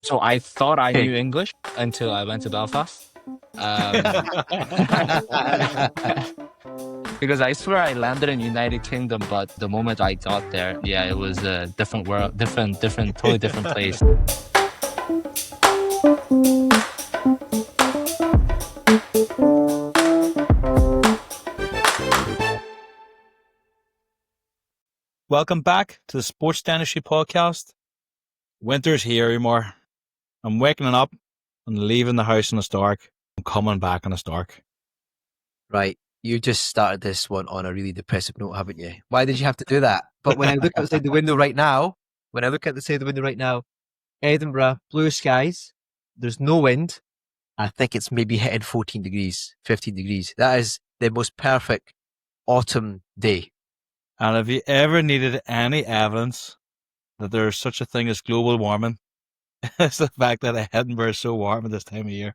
So I thought I Okay. knew English until I went to Belfast. Um, because I swear I landed in United Kingdom, but the moment I got there, yeah, it was a different world, totally different place. Welcome back to the Sports Dentistry podcast. Winter's here anymore. I'm waking up and leaving the house in the dark. I'm coming back in the dark. Right, you just started this one on a really depressive note, haven't you? Why did you have to do that? But when I look outside the window right now, Edinburgh, blue skies, there's no wind. I think it's maybe hitting 14 degrees, 15 degrees. That is the most perfect autumn day. And if you ever needed any evidence that there's such a thing as global warming, it's the fact that Edinburgh is so warm at this time of year.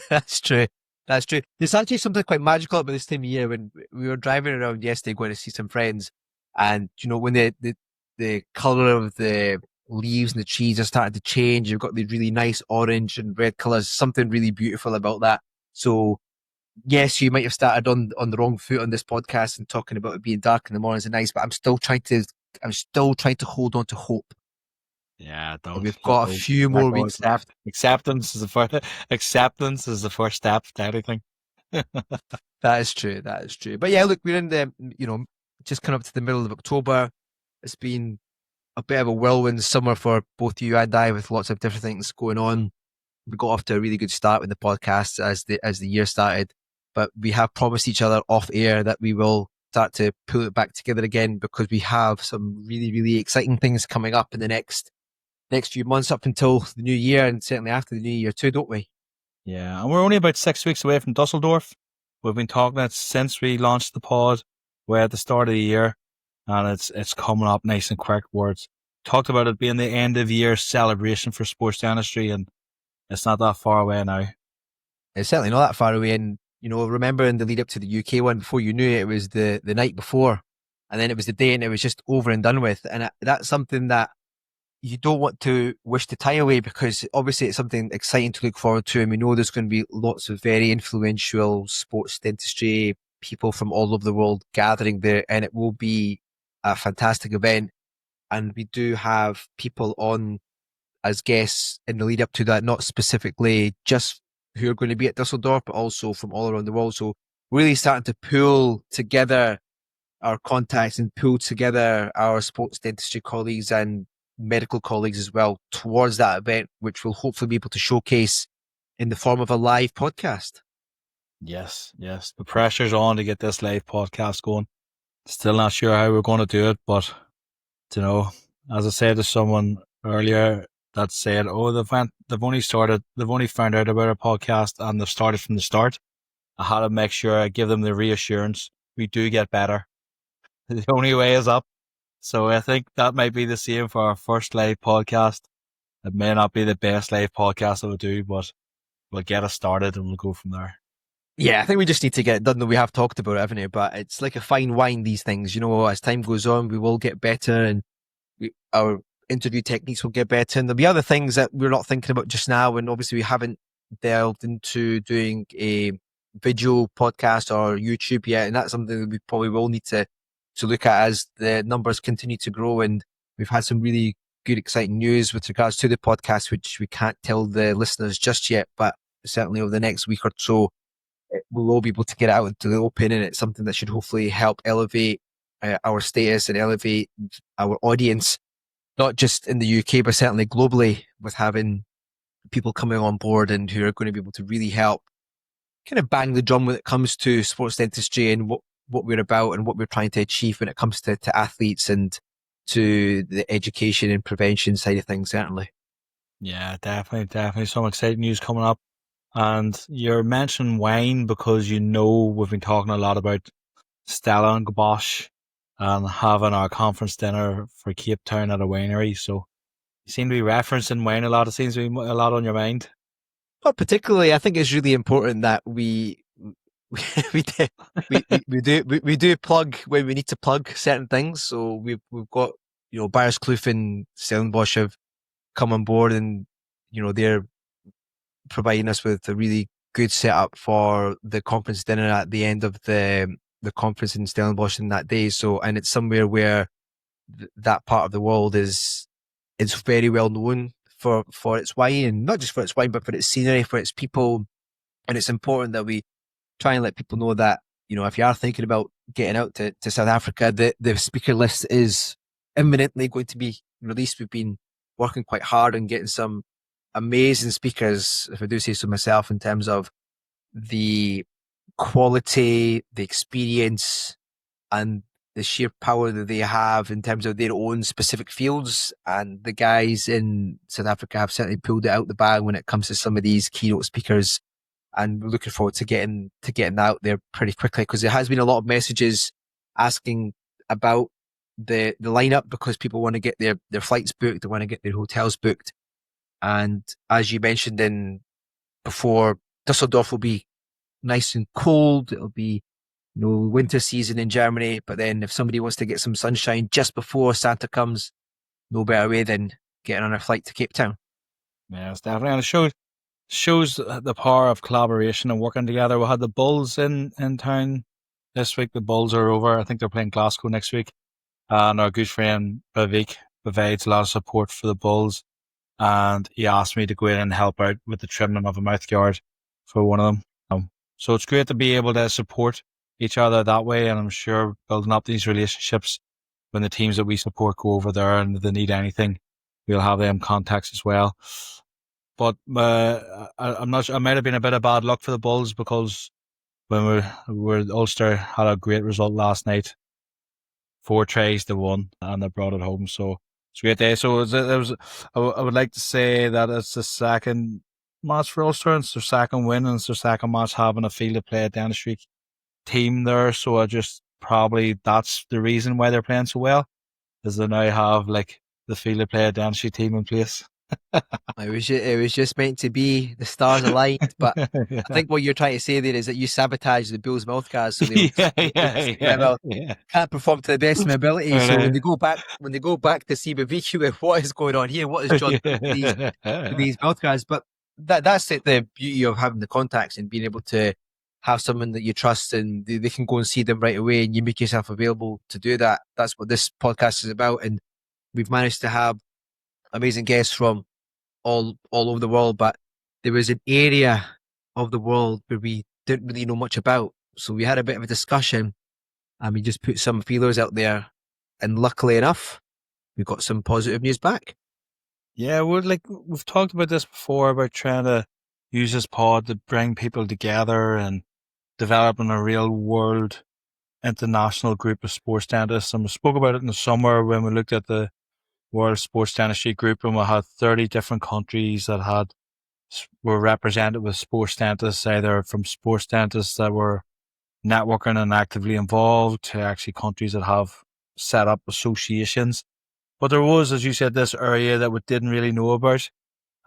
That's true. That's true. There's actually something quite magical about this time of year when we were driving around yesterday going to see some friends, and when the colour of the leaves and the trees are starting to change, you've got the really nice orange and red colours, something really beautiful about that. So yes, you might have started on the wrong foot on this podcast and talking about it being dark in the mornings and nights, but I'm still trying to hold on to hope. Yeah, don't. We've got a few more weeks left. Acceptance is the first step to anything. That is true. That is true. But yeah, look, we're in the, just coming up to the middle of October. It's been a bit of a whirlwind summer for both you and I, with lots of different things going on. We got off to a really good start with the podcast as the year started, but we have promised each other off air that we will start to pull it back together again, because we have some really, really exciting things coming up in the next few months up until the new year, and certainly after the new year too, don't we? Yeah, and we're only about 6 weeks away from Dusseldorf. We've been talking it since we launched the pod. We're at the start of the year, and it's coming up nice and quick. Words talked about it being the end of year celebration for sports dentistry, and it's not that far away now. It's certainly not that far away. And remember in the lead up to the UK one, before you knew it, it was the night before, and then it was the day, and it was just over and done with. And that's something that you don't want to wish to tie away, because obviously it's something exciting to look forward to. And we know there's going to be lots of very influential sports dentistry people from all over the world gathering there, and it will be a fantastic event. And we do have people on as guests in the lead up to that, not specifically just who are going to be at Dusseldorf, but also from all around the world. So really starting to pull together our contacts and pull together our sports dentistry colleagues and medical colleagues as well towards that event, which we'll hopefully be able to showcase in the form of a live podcast. Yes. The pressure's on to get this live podcast going. Still not sure how we're going to do it, but as I said to someone earlier that said, they've only found out about our podcast and they've started from the start. I had to make sure I give them the reassurance we do get better. The only way is up. So I think that might be the same for our first live podcast. It may not be the best live podcast that we'll do, but we'll get us started and we'll go from there. Yeah, I think we just need to get it done. We have talked about it, haven't we? But it's like a fine wine, these things. As time goes on, we will get better, and our interview techniques will get better. And there'll be other things that we're not thinking about just now. And obviously we haven't delved into doing a video podcast or YouTube yet. And that's something that we probably will need to look at as the numbers continue to grow. And we've had some really good, exciting news with regards to the podcast, which we can't tell the listeners just yet, but certainly over the next week or so, we'll all be able to get it out into the open. And it's something that should hopefully help elevate our status and elevate our audience, not just in the UK, but certainly globally, with having people coming on board and who are going to be able to really help kind of bang the drum when it comes to sports dentistry and what we're about and what we're trying to achieve when it comes to athletes and to the education and prevention side of things, certainly. Yeah, definitely some exciting news coming up. And you're mentioning wine because we've been talking a lot about Stella and Gabosh and having our conference dinner for Cape Town at a winery. So you seem to be referencing wine a lot. It seems to be a lot on your mind. Not particularly. I think it's really important that we do plug when we need to plug certain things. So we've got Bayerskloof and Stellenbosch have come on board, and they're providing us with a really good setup for the conference dinner at the end of the conference in Stellenbosch in that day. So, and it's somewhere where that part of the world is very well known for its wine, and not just for its wine, but for its scenery, for its people. And it's important that we try and let people know that, if you are thinking about getting out to South Africa, the speaker list is imminently going to be released. We've been working quite hard on getting some amazing speakers, if I do say so myself, in terms of the quality, the experience, and the sheer power that they have in terms of their own specific fields. And the guys in South Africa have certainly pulled it out the bag when it comes to some of these keynote speakers. And we're looking forward to getting that out there pretty quickly, because there has been a lot of messages asking about the lineup, because people want to get their flights booked, they want to get their hotels booked. And as you mentioned before, Dusseldorf will be nice and cold. It'll be winter season in Germany. But then if somebody wants to get some sunshine just before Santa comes, no better way than getting on a flight to Cape Town. Yeah, it's definitely. And it shows the power of collaboration and working together. We had the Bulls in town this week. The Bulls are over. I think they're playing Glasgow next week. And our good friend Vivek provides a lot of support for the Bulls. And he asked me to go in and help out with the trimming of a mouthguard for one of them. So it's great to be able to support each other that way. And I'm sure building up these relationships, when the teams that we support go over there and they need anything, we'll have them contacts as well. But I'm not sure. It might have been a bit of bad luck for the Bulls, because when Ulster had a great result last night, 4 tries to 1, and they brought it home. So it's a great day. So I would like to say that it's the second match for Ulster, and it's their second win, and it's their second match having a field to play at Dentistry team there. So probably that's the reason why they're playing so well, is they now have the field to play at Dentistry team in place. It was just meant to be. The stars aligned. But yeah. I think what you're trying to say there is that you sabotage the Bulls' mouthguards, so they can't perform to the best of my ability. So when they go back to see Vivek with what is going on here, what is John doing to these mouthguards? But that's it. The beauty of having the contacts and being able to have someone that you trust, and they can go and see them right away, and you make yourself available to do that. That's what this podcast is about. And we've managed to have amazing guests from all over the world, but there was an area of the world where we didn't really know much about. So we had a bit of a discussion, and we just put some feelers out there, and luckily enough, we got some positive news back. Yeah, we've talked about this before, about trying to use this pod to bring people together and developing a real world international group of sports dentists. And we spoke about it in the summer when we looked at the World Sports Dentistry Group, and we had 30 different countries that were represented with sports dentists, either from sports dentists that were networking and actively involved, to actually countries that have set up associations. But there was, as you said, this area that we didn't really know about,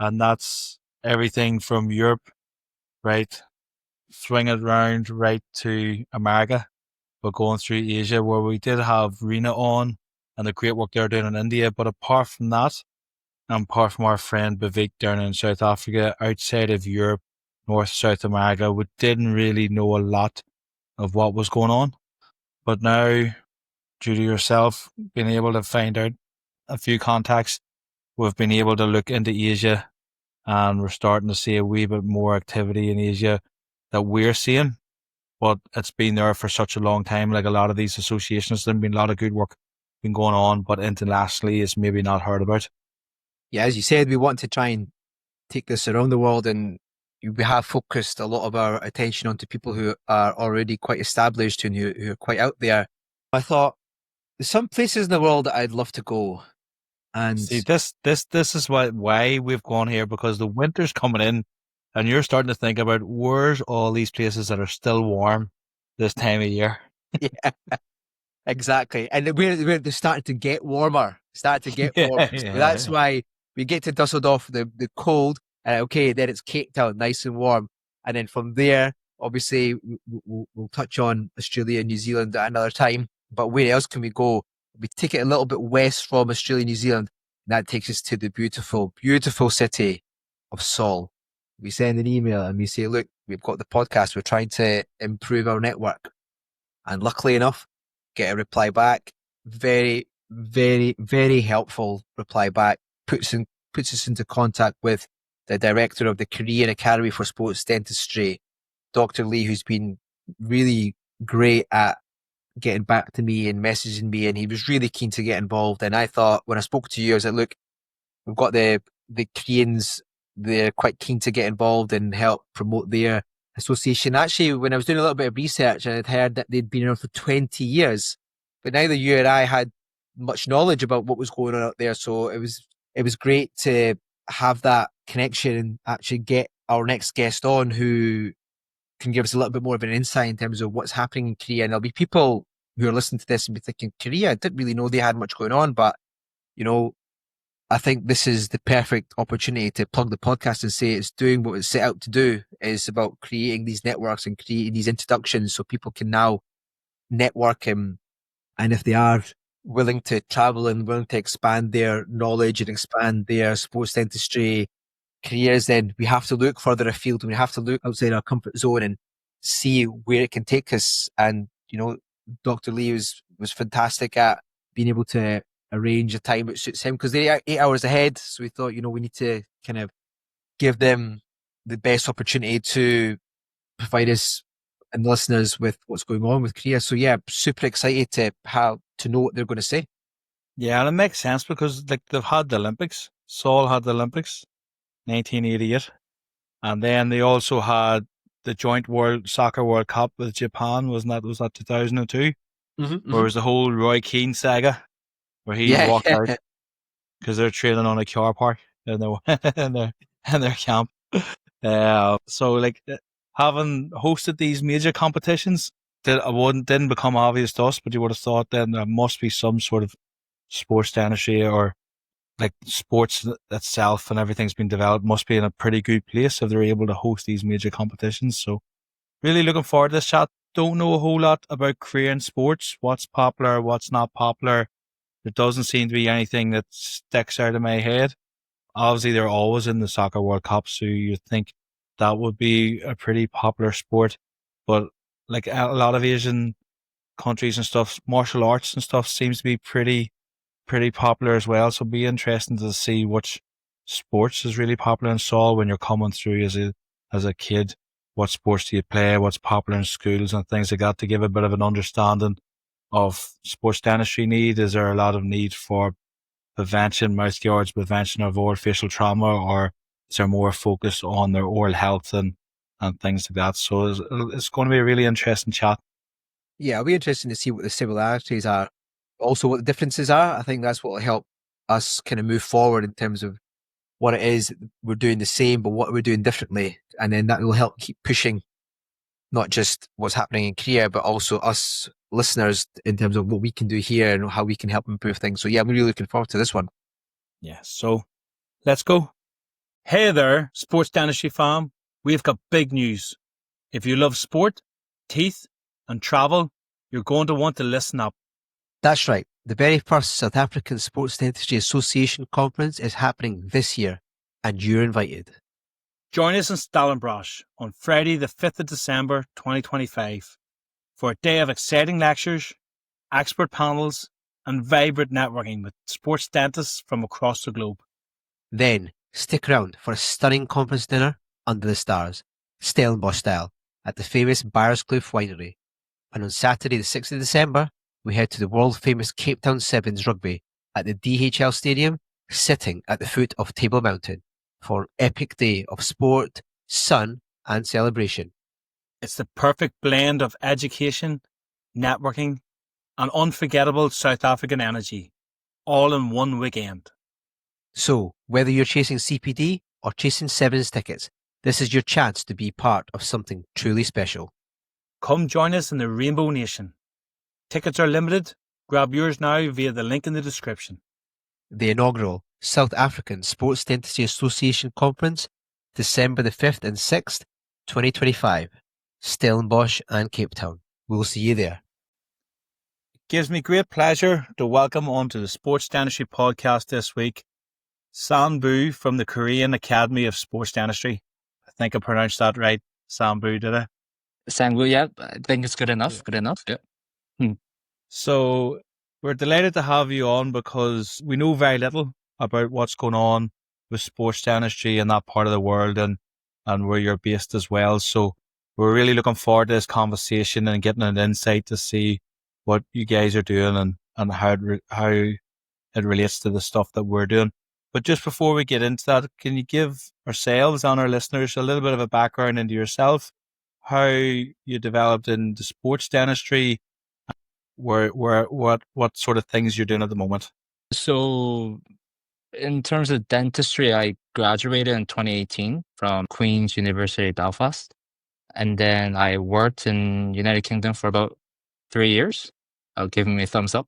and that's everything from Europe, right, swing it round right to America, but going through Asia, where we did have Rena on and the great work they're doing in India. But apart from that, and apart from our friend Vivek down in South Africa, outside of Europe, North, South America, we didn't really know a lot of what was going on. But now, due to yourself being able to find out a few contacts, we've been able to look into Asia, and we're starting to see a wee bit more activity in Asia that we're seeing. But it's been there for such a long time. Like a lot of these associations, there's been a lot of good work been going on, but internationally it's maybe not heard about. Yeah, as you said, we want to try and take this around the world, and we have focused a lot of our attention onto people who are already quite established and who are quite out there. I thought there's some places in the world that I'd love to go. And see, this is why we've gone here, because the winter's coming in, and you're starting to think about where's all these places that are still warm this time of year. Yeah, exactly. And they're starting to get warmer. So that's why we get to Dusseldorf, the cold, and okay, then it's Cape Town, nice and warm. And then from there, obviously, we'll touch on Australia and New Zealand at another time. But where else can we go? We take it a little bit west from Australia and New Zealand. That takes us to the beautiful, beautiful city of Seoul. We send an email and we say, look, we've got the podcast. We're trying to improve our network. And luckily enough, get a reply back. Very, very, very helpful reply back. Puts us into contact with the director of the Korean Academy for Sports Dentistry, Dr. Lee, who's been really great at getting back to me and messaging me, and he was really keen to get involved. And I thought, when I spoke to you, I was like, look, we've got the Koreans, they're quite keen to get involved and help promote their association. Actually, when I was doing a little bit of research, I had heard that they'd been around for 20 years, but neither you or I had much knowledge about what was going on out there. So it was great to have that connection and actually get our next guest on who can give us a little bit more of an insight in terms of what's happening in Korea. And there'll be people who are listening to this and be thinking, Korea, I didn't really know they had much going on, but I think this is the perfect opportunity to plug the podcast and say it's doing what it's set out to do. It's about creating these networks and creating these introductions so people can now network and if they are willing to travel and willing to expand their knowledge and expand their sports dentistry careers, then we have to look further afield and we have to look outside our comfort zone and see where it can take us. And, Dr. Lee was fantastic at being able to arrange a time that suits him because they're 8 hours ahead. So we thought, we need to kind of give them the best opportunity to provide us and the listeners with what's going on with Korea. So yeah, super excited to know what they're going to say. Yeah, and it makes sense because they've had the Olympics. Seoul had the Olympics, 1988, and then they also had the joint Soccer World Cup with Japan. Was that 2002? Mm-hmm, where it was the whole Roy Keane saga, where he walked out because they're training on a car park in their camp. So having hosted these major competitions, didn't become obvious to us, but you would have thought then there must be some sort of sports dentistry or sports itself and everything's been developed must be in a pretty good place if they're able to host these major competitions. So really looking forward to this chat. Don't know a whole lot about Korean sports, what's popular, what's not popular. There doesn't seem to be anything that sticks out of my head. Obviously, they're always in the Soccer World Cup, so you'd think that would be a pretty popular sport. But a lot of Asian countries and stuff, martial arts and stuff seems to be pretty popular as well. So it'd be interesting to see which sports is really popular in Seoul when you're coming through as a kid. What sports do you play? What's popular in schools and things like that to give a bit of an understanding of sports dentistry need? Is there a lot of need for prevention, mouth guards, prevention of oral facial trauma, or is there more focus on their oral health and things like that? So it's going to be a really interesting chat. Yeah, it'll be interesting to see what the similarities are, also what the differences are. I think that's what will help us kind of move forward in terms of what it is we're doing the same, but what we're doing differently. And then that will help keep pushing not just what's happening in Korea, but also us listeners in terms of what we can do here and how we can help improve things. So yeah, I'm really looking forward to this one. Yeah, so let's go. Hey there, sports dentistry fam. We've got big news. If you love sport, teeth, and travel, you're going to want to listen up. That's right. The very first South African Sports Dentistry Association conference is happening this year, and you're invited. Join us in Stellenbosch on Friday, the 5th of December, 2025, for a day of exciting lectures, expert panels, and vibrant networking with sports dentists from across the globe. Then, stick around for a stunning conference dinner under the stars, Stellenbosch style, at the famous Byerskloof Winery. And on Saturday, the 6th of December, we head to the world-famous Cape Town Sevens rugby at the DHL Stadium, sitting at the foot of Table Mountain for an epic day of sport, sun, and celebration. It's the perfect blend of education, networking, and unforgettable South African energy, all in one weekend. So, whether you're chasing CPD or chasing Sevens tickets, this is your chance to be part of something truly special. Come join us in the Rainbow Nation. Tickets are limited. Grab yours now via the link in the description. The inaugural South African Sports Dentistry Association Conference, December the 5th and 6th, 2025, Stellenbosch and Cape Town. We'll see you there. It gives me great pleasure to welcome onto the Sports Dentistry podcast this week Sambu from the Korean Academy of Sports Dentistry. I think I pronounced that right. Sambu, did I? Sangwoo, yeah, I think it's good enough. Yeah. Good enough. Yeah. So we're delighted to have you on because we know very little about what's going on with sports dentistry in that part of the world and where you're based as well. So we're really looking forward to this conversation and getting an insight to see what you guys are doing and how it relates to the stuff that we're doing. But just before we get into that, can you give ourselves and our listeners a little bit of a background into yourself, how you developed into sports dentistry, what sort of things you're doing at the moment? So in terms of dentistry, I graduated in 2018 from Queen's University Belfast. And then I worked in United Kingdom for about 3 years. Giving me a thumbs up.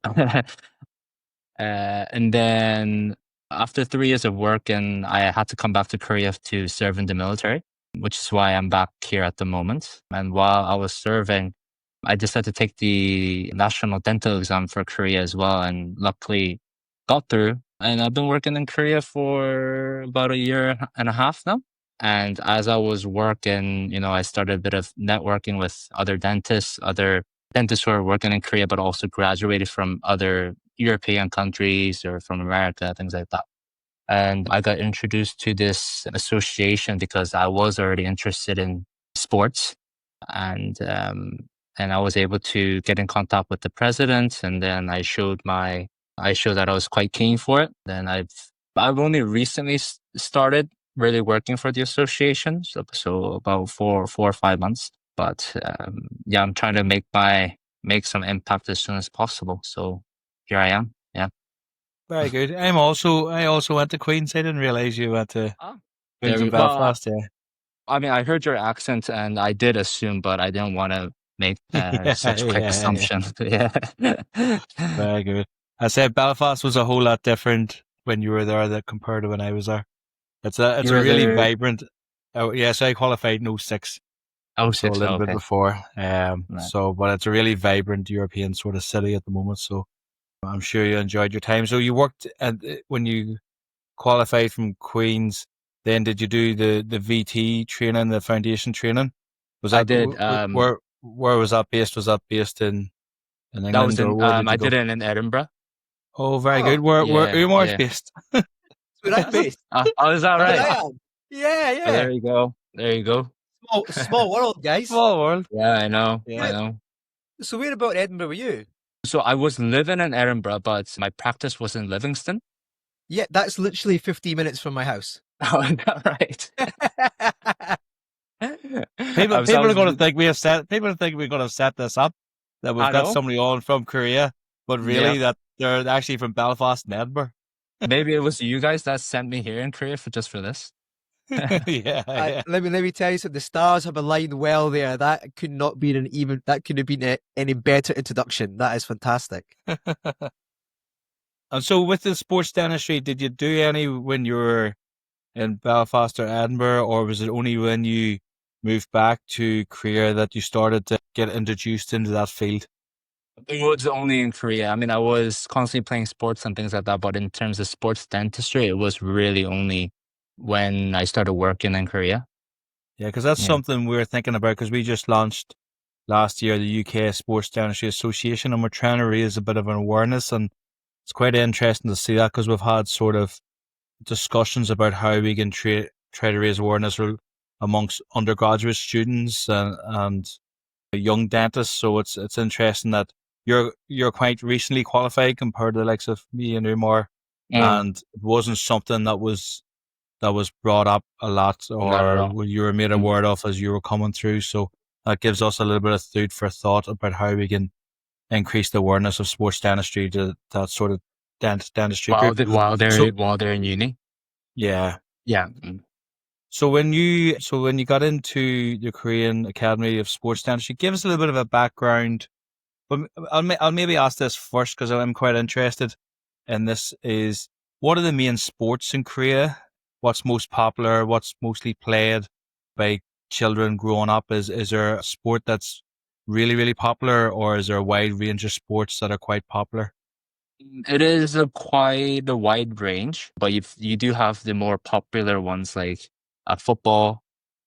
And then after 3 years of work, and I had to come back to Korea to serve in the military, which is why I'm back here at the moment. And while I was serving, I decided to take the national dental exam for Korea as well, and luckily got through. And I've been working in Korea for about a year and a half now. And as I was working, I started a bit of networking with other dentists who are working in Korea, but also graduated from other European countries or from America, things like that. And I got introduced to this association because I was already interested in sports, and I was able to get in contact with the president, and then I showed that I was quite keen for it. Then I've only recently started really working for the association, so about 4 or 5 months. But yeah, I'm trying to make some impact as soon as possible. So here I am. Yeah. Very good. I also went to Queen's. I didn't realize you went to Ah, Queen's in well, Belfast. Yeah. I mean, I heard your accent and I did assume, but I didn't want to make Yeah, such quick yeah. assumption. Yeah. Very good. I said Belfast was a whole lot different when you were there that compared to when I was there. It's You a were really there. vibrant. Oh yeah, so I qualified in '06, Oh, so a six. little Oh, bit okay. before. Right. But it's a really vibrant European sort of city at the moment. So I'm sure you enjoyed your time. So you worked when you qualified from Queen's. Then did you do the VT training, the foundation training? Was I that did. where was that based? Was that based in That was England or in. where did I you go? did it in Edinburgh. Oh, very Oh, good. Where Yeah. Umar's Yeah. based? that's where I'm based. Oh, is that That's where right? I am. Yeah, Oh, yeah. there you go. There you go. Small world, guys. Small world. Yeah, I know. I Yeah. know. So where about Edinburgh were you? So I was living in Edinburgh, but my practice was in Livingston. Yeah, that's literally 15 minutes from my house. Oh, is that right? People are going to think people think we're going to set this up, that we've I got know. somebody on from Korea, but Yeah. really that they're actually from Belfast and Edinburgh. Maybe it was you guys that sent me here in Korea for this. Yeah. Let me tell you, so the stars have aligned well there. That could not be that could have been any better introduction. That is fantastic. And so with the sports dentistry, did you do any when you were in Belfast or Edinburgh, or was it only when you moved back to Korea that you started to get introduced into that field? It was only in Korea. I mean, I was constantly playing sports and things like that, but in terms of sports dentistry, it was really only when I started working in Korea. Yeah, because that's Yeah. something we're thinking about, because we just launched last year the UK Sports Dentistry Association, and we're trying to raise a bit of an awareness, and it's quite interesting to see that, because we've had sort of discussions about how we can try to raise awareness amongst undergraduate students and young dentists. So it's interesting that you're quite recently qualified compared to the likes of me and Umar, Mm, and it wasn't something that was brought up a lot, not at or all. you were made Mm. aware of as you were coming through. So that gives us a little bit of food for thought about how we can increase the awareness of sports dentistry to that sort of dentistry While group. they, while So they're while they're in uni. yeah. Yeah. So when you got into the Korean Academy of Sports Dentistry, give us a little bit of a background. But I'll maybe ask this first, because I'm quite interested in this. Is what are the main sports in Korea? What's most popular? What's mostly played by children growing up? Is there a sport that's really, really popular, or is there a wide range of sports that are quite popular? It is quite a wide range, but you do have the more popular ones like football,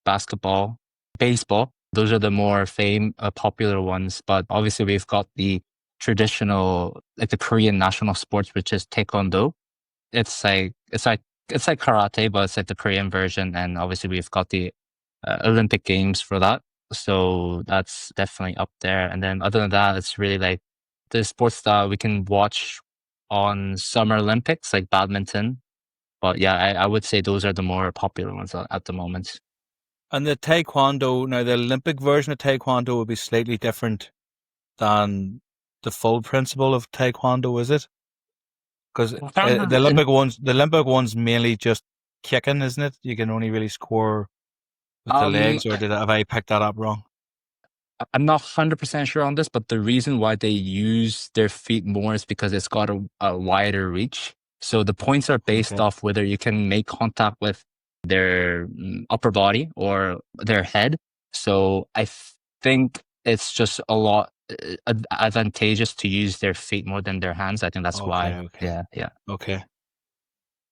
basketball, baseball. Those are the more popular ones. But obviously, we've got the traditional, like the Korean national sports, which is taekwondo. It's like it's like karate, but it's like the Korean version. And obviously, we've got the Olympic Games for that. So that's definitely up there. And then other than that, it's really like the sports that we can watch on Summer Olympics, like badminton. But yeah, I would say those are the more popular ones at the moment. And the taekwondo, now the Olympic version of taekwondo would be slightly different than the full principle of taekwondo, is it? Because In terms of, the Olympic one's mainly just kicking, isn't it? You can only really score with the legs, or have I picked that up wrong? I'm not 100% sure on this, but the reason why they use their feet more is because it's got a wider reach. So the points are based Okay. off whether you can make contact with their upper body or their head. So I think it's just a lot advantageous to use their feet more than their hands. I think that's why. Okay. Yeah. Okay.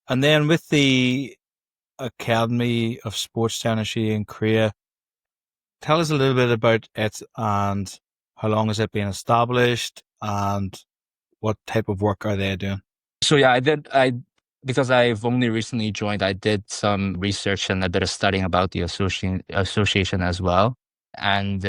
And then with the Academy of Sports Dentistry in Korea, tell us a little bit about it and how long has it been established and what type of work are they doing? So yeah, because I've only recently joined, I did some research and a bit of studying about the association as well. And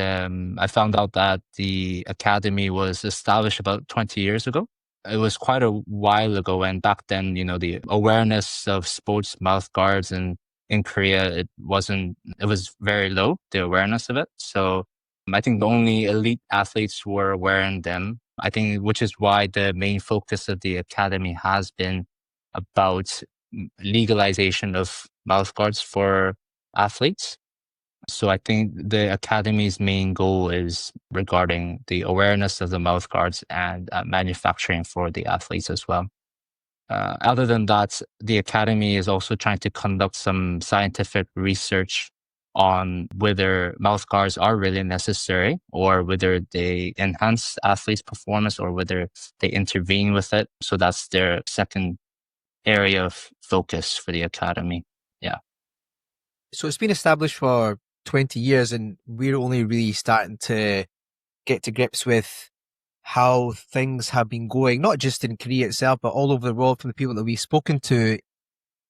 I found out that the academy was established about 20 years ago. It was quite a while ago. And back then, the awareness of sports mouth guards in Korea, it was very low, the awareness of it. So I think the only elite athletes were wearing them. I think, which is why the main focus of the academy has been about legalization of mouth guards for athletes. So I think the academy's main goal is regarding the awareness of the mouth guards and manufacturing for the athletes as well. Other than that, the academy is also trying to conduct some scientific research on whether mouth guards are really necessary or whether they enhance athletes' performance or whether they intervene with it. So that's their second area of focus for the academy. Yeah. So it's been established for 20 years and we're only really starting to get to grips with how things have been going, not just in Korea itself, but all over the world from the people that we've spoken to.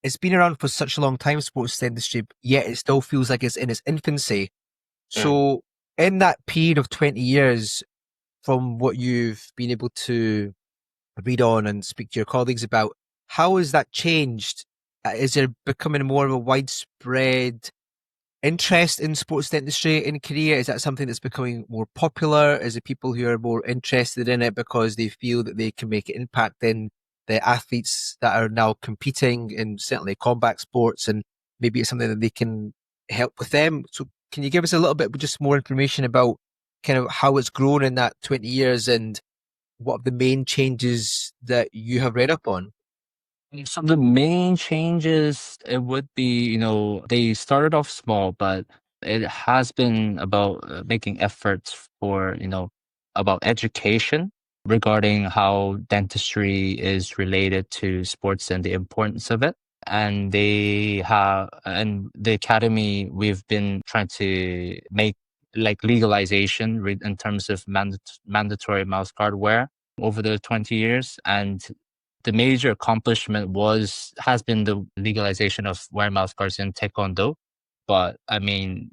It's been around for such a long time, sports dentistry, yet it still feels like it's in its infancy. So in that period of 20 years, from what you've been able to read on and speak to your colleagues about, how has that changed? Is there becoming more of a widespread interest in sports dentistry in Korea? Is that something that's becoming more popular? Is it people who are more interested in it because they feel that they can make an impact in the athletes that are now competing in certainly combat sports, and maybe it's something that they can help with them? So can you give us a little bit just more information about kind of how it's grown in that 20 years and what are the main changes that you have read up on? So the main changes, it would be, they started off small, but it has been about making efforts for, about education regarding how dentistry is related to sports and the importance of it. And and the academy, we've been trying to make like legalization in terms of mandatory mouthguard wear over the 20 years. And the major accomplishment has been the legalization of wearing mouth guards in Taekwondo. But I mean,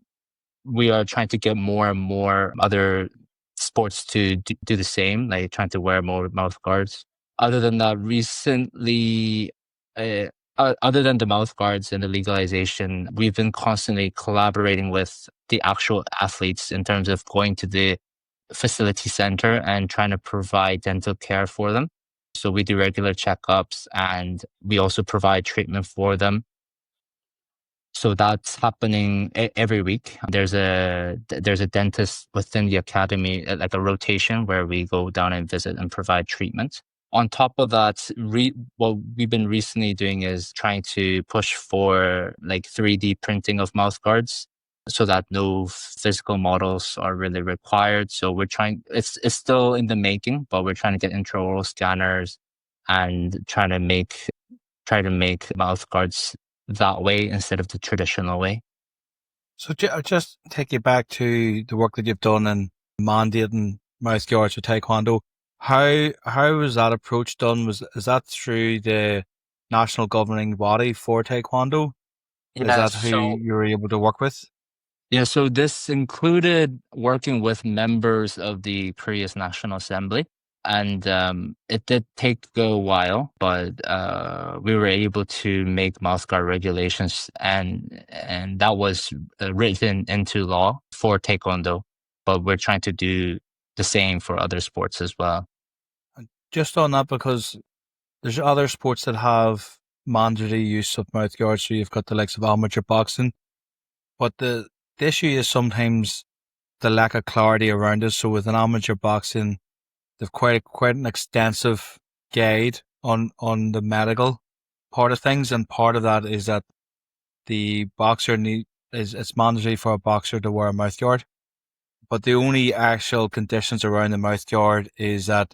we are trying to get more and more other sports to do the same, like trying to wear more mouth guards. Other than that, recently, other than the mouth guards and the legalization, we've been constantly collaborating with the actual athletes in terms of going to the facility center and trying to provide dental care for them. So we do regular checkups and we also provide treatment for them. So that's happening every week. There's a dentist within the academy, like a rotation where we go down and visit and provide treatment. On top of that, what we've been recently doing is trying to push for like 3D printing of mouth guards so that no physical models are really required. So we're trying, it's still in the making, but we're trying to get intraoral scanners and try to make mouth guards that way instead of the traditional way. So just take you back to the work that you've done in mandating mouth guards for Taekwondo. How was that approach done? Is that through the national governing body for Taekwondo? Is Yeah, that who you were able to work with? Yeah, so this included working with members of the Korea's National Assembly. And it did take a while, but we were able to make mouth guard regulations, and that was written into law for Taekwondo. But we're trying to do the same for other sports as well. Just on that, because there's other sports that have mandatory use of mouth guards. So you've got the likes of amateur boxing, but the issue is sometimes the lack of clarity around it. So with an amateur boxing, they've quite an extensive guide on the medical part of things, and part of that is that the boxer it's mandatory for a boxer to wear a mouth guard, but the only actual conditions around the mouth guard is that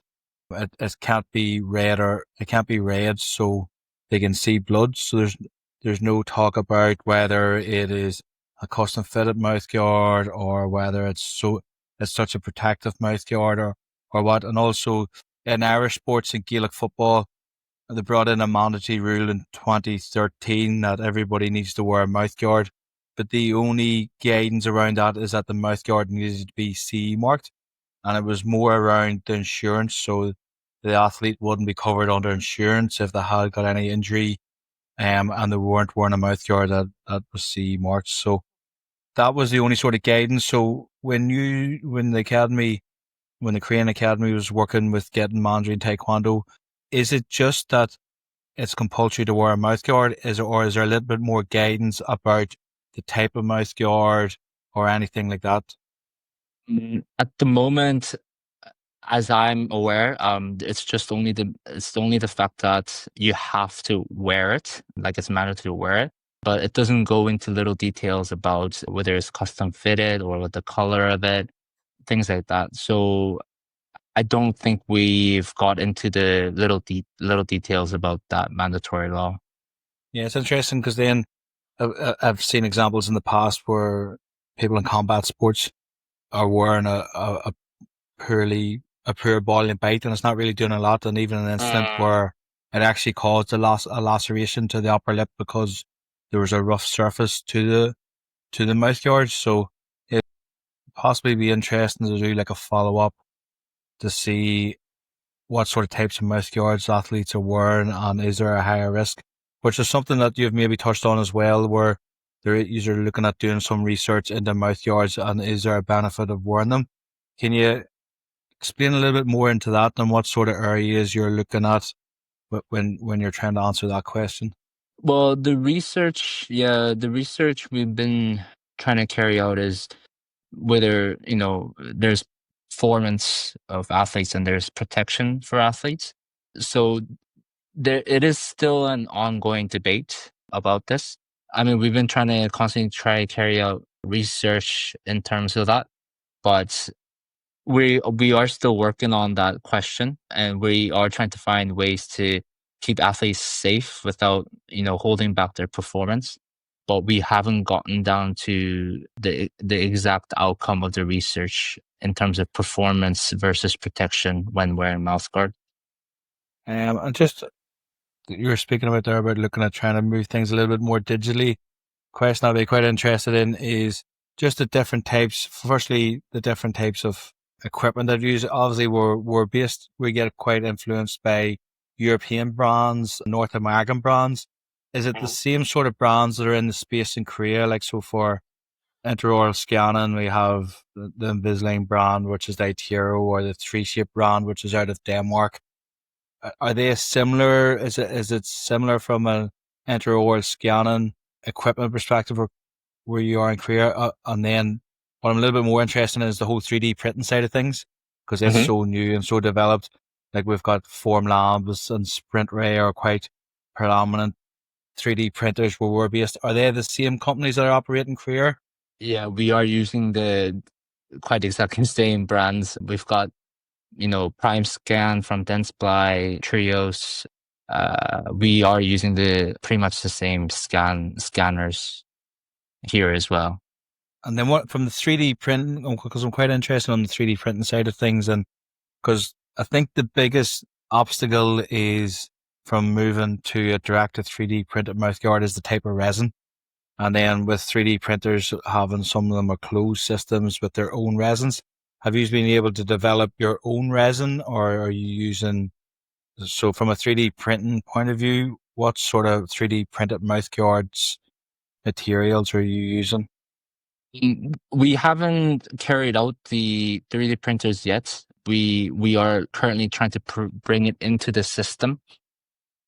it can't be red, or it can't be red so they can see blood. So there's no talk about whether it is a custom fitted mouth guard or whether it's such a protective mouth guard or what. And also in Irish sports and Gaelic football, they brought in a mandatory rule in 2013 that everybody needs to wear a mouth guard, but the only guidance around that is that the mouth guard needs to be CE marked, and it was more around the insurance, so the athlete wouldn't be covered under insurance if they had got any injury, and they weren't wearing a mouth guard that was CE marked. So that was the only sort of guidance. So when the Korean Academy was working with getting Mandarin Taekwondo, is it just that it's compulsory to wear a mouth guard? Or is there a little bit more guidance about the type of mouth guard or anything like that? At the moment, as I'm aware, it's only the fact that you have to wear it, like it's mandatory to wear it, but it doesn't go into little details about whether it's custom fitted or what the color of it, things like that. So I don't think we've got into the little details about that mandatory law. Yeah, it's interesting because then I've seen examples in the past where people in combat sports are wearing a poor ball and bite, and it's not really doing a lot. And even an incident where it actually caused a laceration to the upper lip because there was a rough surface to the mouth guard. So it possibly be interesting to do like a follow up to see what sort of types of mouth guards athletes are wearing, and is there a higher risk, which is something that you've maybe touched on as well, where you're looking at doing some research into mouth guards and is there a benefit of wearing them? Can you explain a little bit more into that and what sort of areas you're looking at when you're trying to answer that question? Well, the research we've been trying to carry out is whether, there's performance of athletes and there's protection for athletes. So it is still an ongoing debate about this. I mean, we've been trying to constantly carry out research in terms of that, but we are still working on that question, and we are trying to find ways to keep athletes safe without, holding back their performance. But we haven't gotten down to the exact outcome of the research in terms of performance versus protection when wearing mouth guard. And just you were speaking about there about looking at trying to move things a little bit more digitally. Question I'd be quite interested in is just the different types. Firstly, the different types of equipment that you use. Obviously, we get quite influenced by European brands, North American brands. Is it the same sort of brands that are in the space in Korea? Like, so for intraoral scanning, we have the Invisalign brand, which is Itero, or the 3Shape brand, which is out of Denmark. Are they similar? Is it similar from an intraoral scanning equipment perspective where you are in Korea? And then what I'm a little bit more interested in is the whole 3D printing side of things, because it's so new and so developed. Like we've got Formlabs and Sprint Ray are quite predominant 3D printers where we're based. Are they the same companies that are operating Korea? Yeah, we are using the quite exactly same brands. We've got Prime Scan from Dentsply, Trios. We are using pretty much the same scanners here as well. And then what from the 3D printing, because I'm quite interested on the 3D printing side of things, and because I think the biggest obstacle is from moving to a direct to 3D printed mouthguard is the type of resin. And then with 3D printers, having some of them are closed systems with their own resins. Have you been able to develop your own resin, or are you using, so from a 3D printing point of view, what sort of 3D printed mouthguards materials are you using? We haven't carried out the 3D printers yet. We are currently trying to bring it into the system,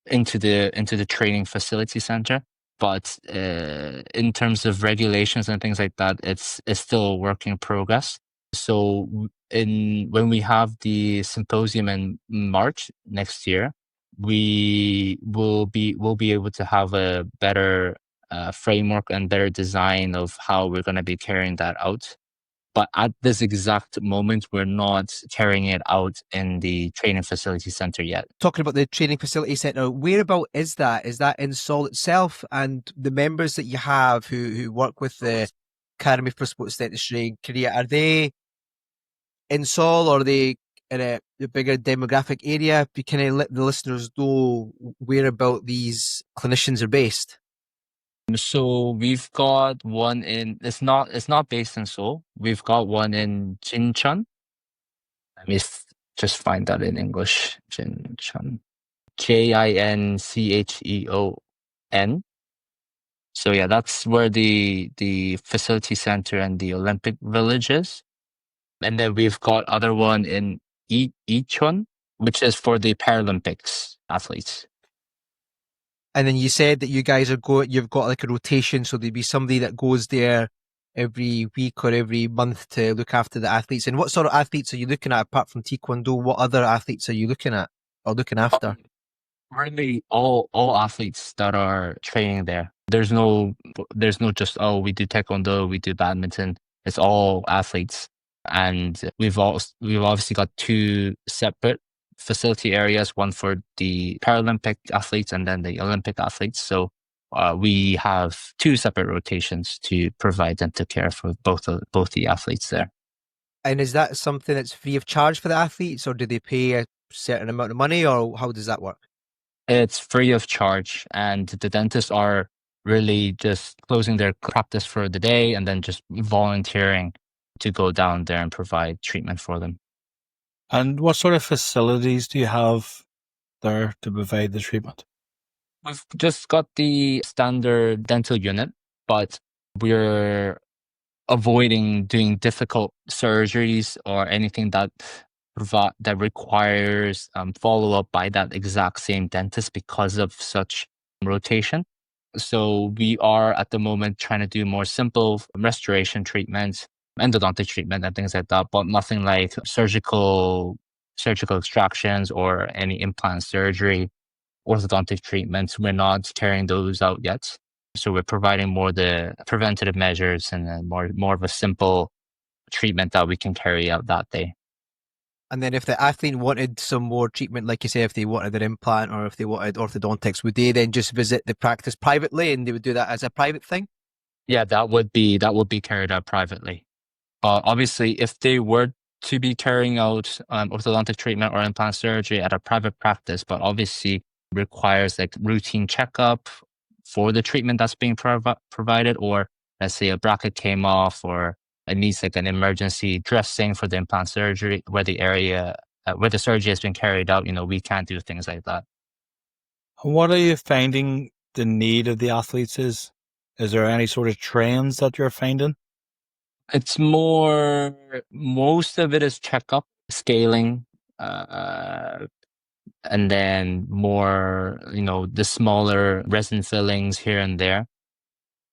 into the training facility center. But in terms of regulations and things like that, it's still a work in progress. So when we have the symposium in March next year, we will be able to have a better framework and better design of how we're going to be carrying that out. But at this exact moment, we're not carrying it out in the training facility center yet. Talking about the training facility center, whereabout is that? Is that in Seoul itself? And the members that you have who work with the Academy for Sports Dentistry in Korea, are they in Seoul, or are they in a bigger demographic area? Can I let the listeners know whereabout these clinicians are based? So we've got one in, it's not based in Seoul. We've got one in Jincheon. Let me just find that in English. Jincheon. Jincheon. So yeah, that's where the facility center and the Olympic Village is. And then we've got other one in Icheon, which is for the Paralympics athletes. And then you said that you guys you've got like a rotation, so there'd be somebody that goes there every week or every month to look after the athletes. And what sort of athletes are you looking at apart from Taekwondo? What other athletes are you looking at or looking after? Really, all athletes that are training there. There's no just, oh, we do Taekwondo, we do badminton. It's all athletes. And we've obviously got two separate facility areas, one for the Paralympic athletes and then the Olympic athletes. So we have two separate rotations to provide dental care for both the athletes there. And is that something that's free of charge for the athletes, or do they pay a certain amount of money, or how does that work? It's free of charge, and the dentists are really just closing their practice for the day and then just volunteering to go down there and provide treatment for them. And what sort of facilities do you have there to provide the treatment? We've just got the standard dental unit, but we're avoiding doing difficult surgeries or anything that requires follow-up by that exact same dentist because of such rotation. So we are at the moment trying to do more simple restoration treatments, endodontic treatment and things like that, but nothing like surgical extractions or any implant surgery, orthodontic treatments. We're not carrying those out yet. So we're providing more the preventative measures and then more of a simple treatment that we can carry out that day. And then if the athlete wanted some more treatment, like you say, if they wanted an implant or if they wanted orthodontics, would they then just visit the practice privately and they would do that as a private thing? Yeah, that would be carried out privately. Obviously, if they were to be carrying out orthodontic treatment or implant surgery at a private practice, but obviously requires like routine checkup for the treatment that's being provided, or let's say a bracket came off, or it needs like an emergency dressing for the implant surgery where the area where the surgery has been carried out, we can't do things like that. What are you finding the need of the athletes is? Is there any sort of trends that you're finding? It's most of it is checkup, scaling, and then more, the smaller resin fillings here and there.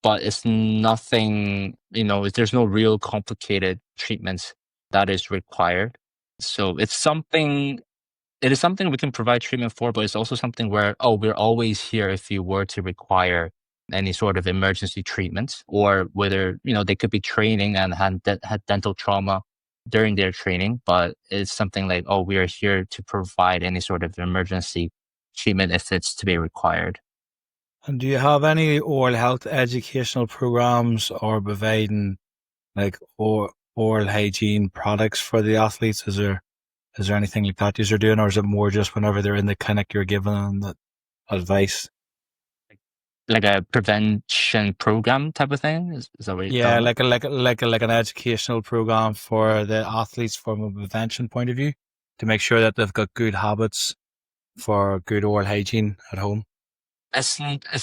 But it's nothing, there's no real complicated treatments that is required. So it is something we can provide treatment for, but it's also something where, we're always here if you were to require any sort of emergency treatments, or whether, they could be training and had dental trauma. during their training, but it's something like, oh, we are here to provide any sort of emergency treatment if it's to be required. And do you have any oral health educational programs or providing like oral hygiene products for the athletes? Is there anything like that you're doing, or is it more just whenever they're in the clinic you're giving them that advice? Like a prevention program type of thing? Is that what you're Yeah, talking about? like an educational program for the athletes from a prevention point of view to make sure that they've got good habits for good oral hygiene at home. It's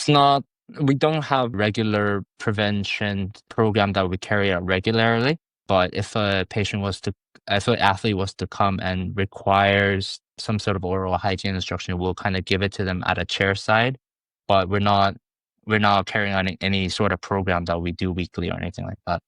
not, we don't have regular prevention program that we carry out regularly, but if if an athlete was to come and requires some sort of oral hygiene instruction, we'll kind of give it to them at a chair side, but we're not carrying on any sort of program that we do weekly or anything like that.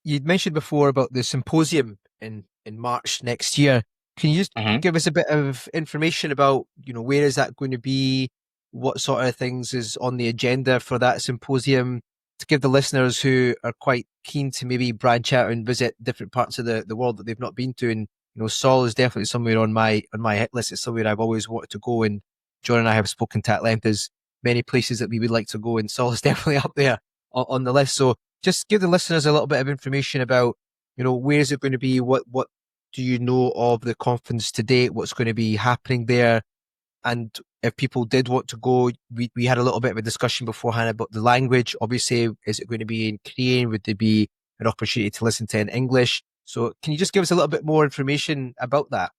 You'd mentioned before about the symposium in March next year. Can you just give us a bit of information about, where is that going to be? What sort of things is on the agenda for that symposium, to give the listeners who are quite keen to maybe branch out and visit different parts of the world that they've not been to? And, Seoul is definitely somewhere on my hit list. It's somewhere I've always wanted to go. And John and I have spoken to at length as many places that we would like to go. And Seoul is definitely up there on the list. So just give the listeners a little bit of information about, where is it going to be? What do you know of the conference to date? What's going to be happening there? And if people did want to go, we had a little bit of a discussion beforehand about the language. Obviously, is it going to be in Korean? Would there be an opportunity to listen to in English? So can you just give us a little bit more information about that?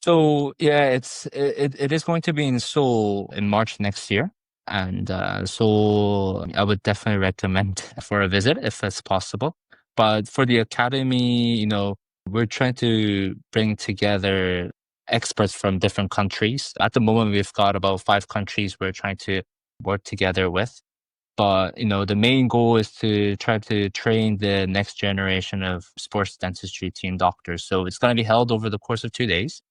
So yeah, it is going to be in Seoul in March next year. And so I would definitely recommend for a visit if it's possible. But for the academy, we're trying to bring together experts from different countries. At the moment, we've got about 5 countries we're trying to work together with. But, the main goal is to try to train the next generation of sports dentistry team doctors. So it's going to be held over the course of 2 days,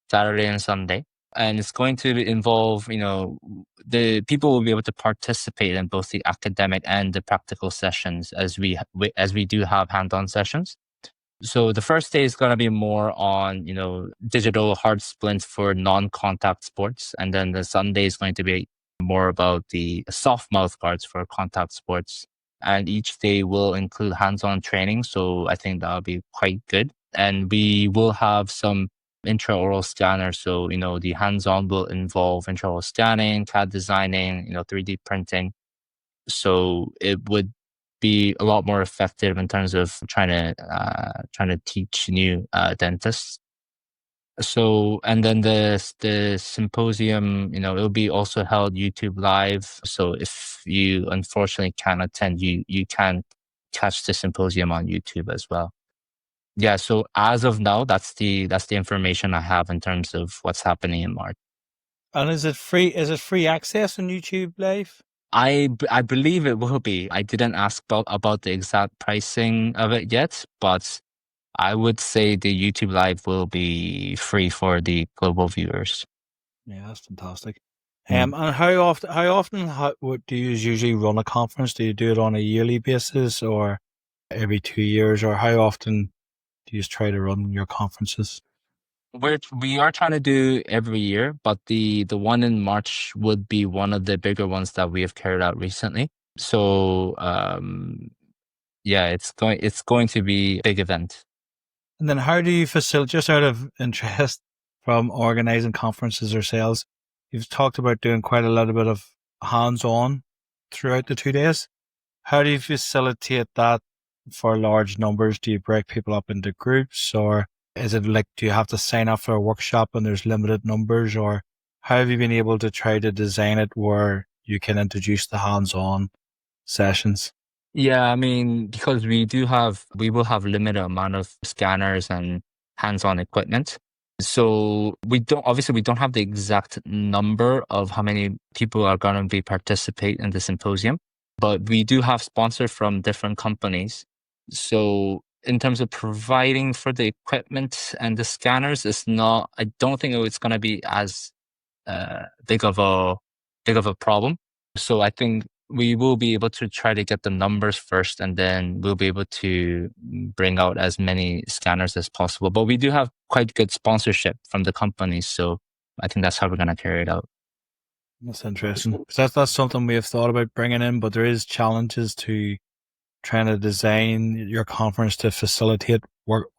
Saturday and Sunday. And it's going to involve, the people will be able to participate in both the academic and the practical sessions as we do have hands-on sessions. So the first day is going to be more on, digital hard splints for non-contact sports. And then the Sunday is going to be more about the soft mouth guards for contact sports. And each day will include hands-on training. So I think that'll be quite good. And we will have some intraoral scanners. So, the hands-on will involve intraoral scanning, CAD designing, 3D printing. So it would be a lot more effective in terms of trying to teach new dentists. So, and then the symposium, it'll be also held YouTube live. So if you unfortunately can't attend, you can catch the symposium on YouTube as well. Yeah. So as of now, that's the information I have in terms of what's happening in March. And is it free? Is it free access on YouTube Live? I believe it will be. I didn't ask about the exact pricing of it yet, but I would say the YouTube Live will be free for the global viewers. Yeah, that's fantastic. And how often do you usually run a conference? Do you do it on a yearly basis or every 2 years, or how often do you try to run your conferences? We are trying to do every year, but the one in March would be one of the bigger ones that we have carried out recently. So yeah, it's going to be a big event. And then how do you facilitate, just out of interest from organizing conferences yourselves, you've talked about doing quite a little bit of hands-on throughout the 2 days. How do you facilitate that for large numbers? Do you break people up into groups, or is it like, do you have to sign up for a workshop and there's limited numbers, or how have you been able to try to design it where you can introduce the hands-on sessions? Yeah, I mean, because we will have limited amount of scanners and hands-on equipment. So we don't have the exact number of how many people are going to be participate in the symposium, but we do have sponsors from different companies. So in terms of providing for the equipment and the scanners, I don't think it's going to be as big of a problem. So I think we will be able to try to get the numbers first, and then we'll be able to bring out as many scanners as possible. But we do have quite good sponsorship from the companies, so I think that's how we're going to carry it out. That's interesting. 'Cause that's something we have thought about bringing in, but there is challenges to trying to design your conference to facilitate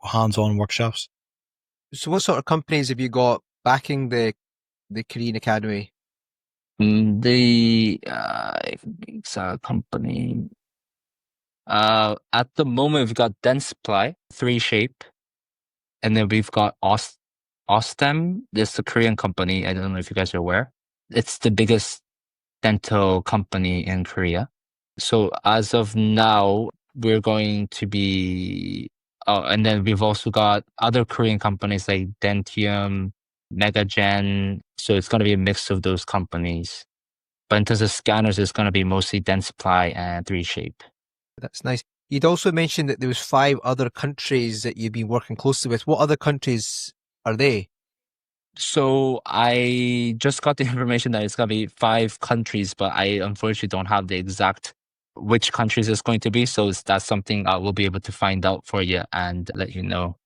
hands-on workshops. So what sort of companies have you got backing the Korean Academy? The company. At the moment, we've got Dentsply, 3Shape, and then we've got Ostem. This is a Korean company. I don't know if you guys are aware. It's the biggest dental company in Korea. So as of now, we're going to be. Oh, and then we've also got other Korean companies like Dentium, Megagen. So it's going to be a mix of those companies. But in terms of scanners, it's going to be mostly Dentsply and 3Shape. That's nice. You'd also mentioned that there was 5 other countries that you've been working closely with. What other countries are they? So I just got the information that it's going to be 5 countries, but I unfortunately don't have the exact which countries it's going to be. So that's something I will be able to find out for you and let you know.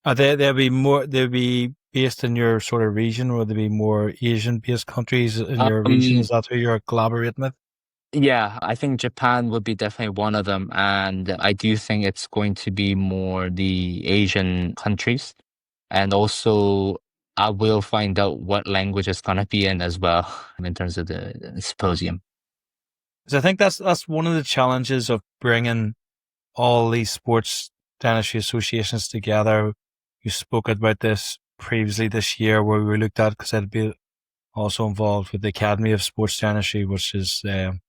They'll be based in your sort of region, or there'll be more Asian-based countries in your region? Is that who you're collaborating with? Yeah, I think Japan would be definitely one of them. And I do think it's going to be more the Asian countries. And also, I will find out what language it's going to be in as well in terms of the symposium. So I think that's one of the challenges of bringing all these sports dentistry associations together. You spoke about this previously this year, where we looked at, because I'd be also involved with the Academy of Sports Dentistry, which is the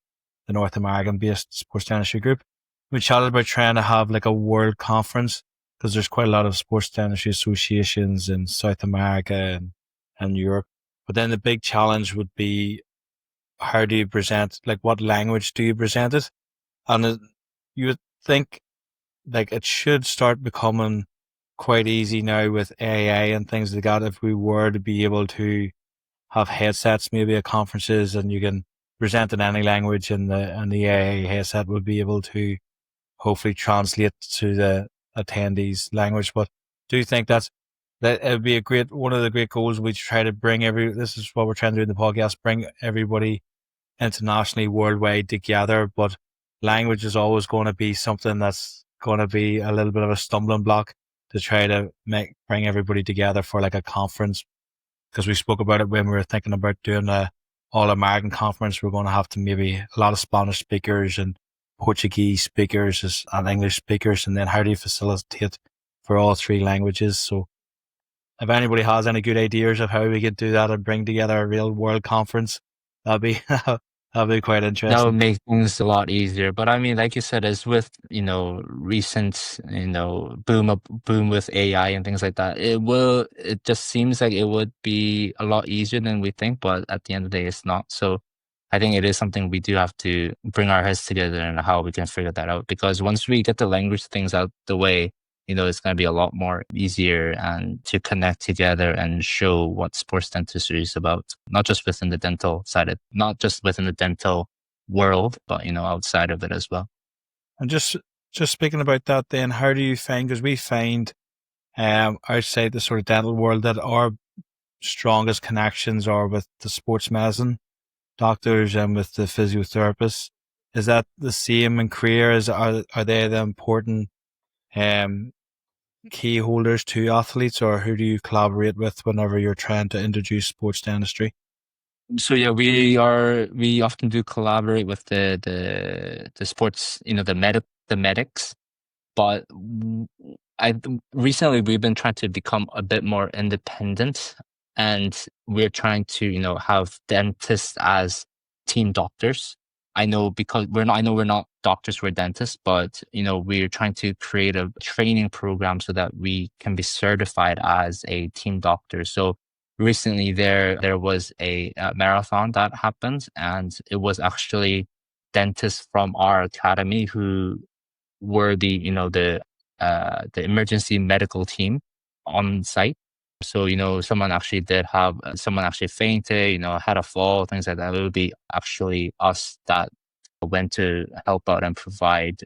North American-based sports dentistry group. We chatted about trying to have like a world conference, because there's quite a lot of sports dentistry associations in South America and Europe. But then the big challenge would be, how do you present, like what language do you present it? And you would think like it should start becoming quite easy now with AI and things like that, if we were to be able to have headsets maybe at conferences, and you can present in any language, and the AI headset would be able to hopefully translate to the attendees' language. But do you think that it would be one of the great goals we try to bring this is what we're trying to do in the podcast, bring everybody internationally, worldwide together, but language is always going to be something that's going to be a little bit of a stumbling block to try to bring everybody together for like a conference. Because we spoke about it when we were thinking about doing a all-American conference. We're going to have to maybe a lot of Spanish speakers and Portuguese speakers and English speakers, and then how do you facilitate for all 3 languages? So if anybody has any good ideas of how we could do that and bring together a real world conference, that'd be quite interesting. That would make things a lot easier. But I mean, like you said, as with, recent, boom with AI and things like that, it just seems like it would be a lot easier than we think, but at the end of the day, it's not. So I think it is something we do have to bring our heads together and how we can figure that out. Because once we get the language things out the way, it's going to be a lot more easier and to connect together and show what sports dentistry is about, not just within the dental side, not just within the dental world, but, outside of it as well. And just speaking about that then, how do you find, because we find outside the sort of dental world that our strongest connections are with the sports medicine doctors and with the physiotherapists. Is that the same in Korea? Are they the important key holders to athletes, or who do you collaborate with whenever you're trying to introduce sports dentistry? So yeah, we often do collaborate with the sports, the medics, but recently we've been trying to become a bit more independent, and we're trying to have dentists as team doctors. I know we're not doctors, we're dentists, but we're trying to create a training program so that we can be certified as a team doctor. So recently there was a marathon that happened, and it was actually dentists from our academy who were the emergency medical team on site. So, someone actually someone actually fainted, had a fall, things like that. It would be actually us that went to help out and provide